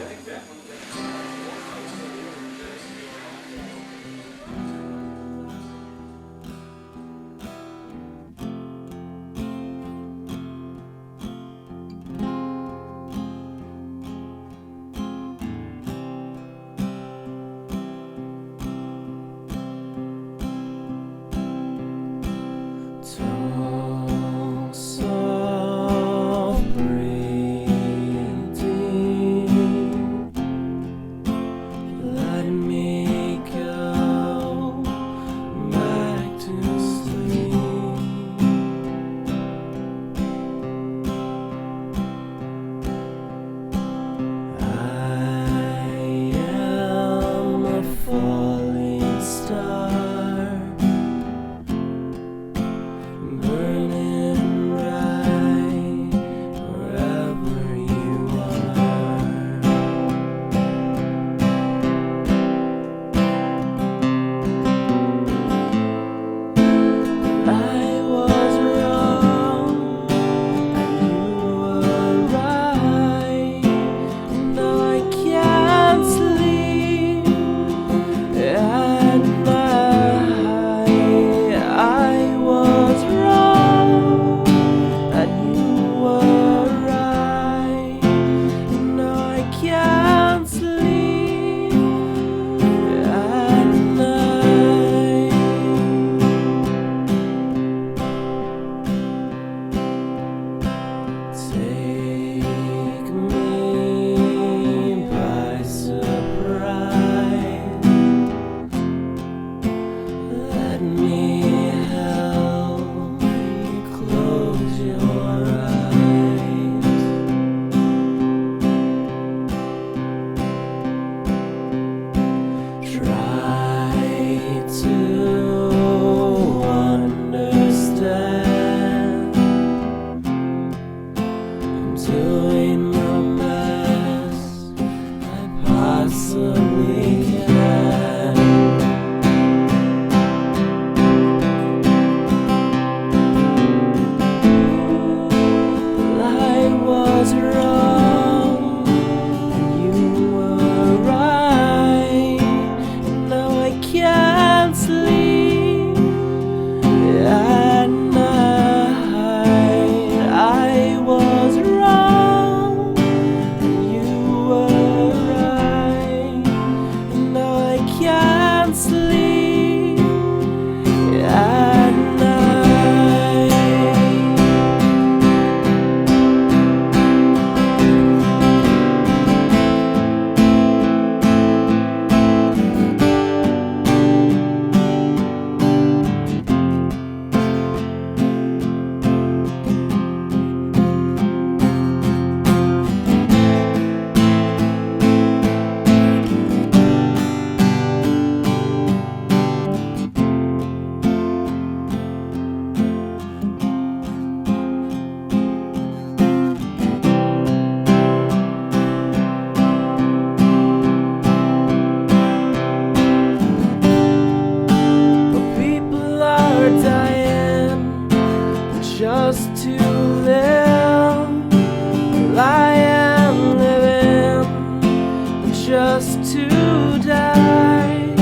Soft breathing just to live, well, I am living just to die.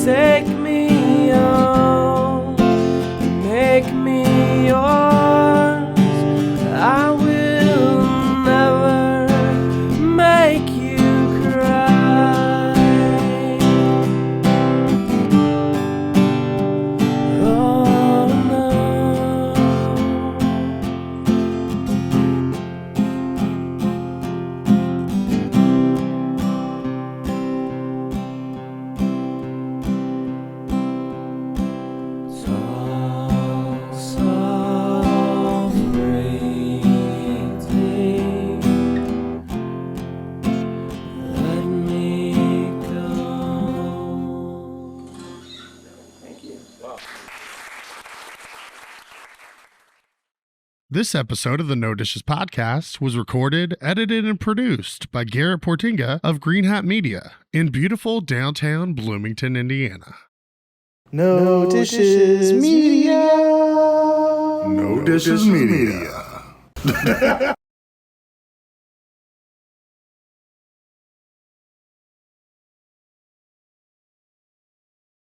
Take me on, make me yours. I will never make you cry. Oh no. Soft breathing, let me go. Thank you. Wow. This episode of the No Dishes podcast was recorded, edited, and produced by Garrett Portinga of Green Hat Media in beautiful downtown Bloomington, Indiana. No Dishes Media. No Dishes Media.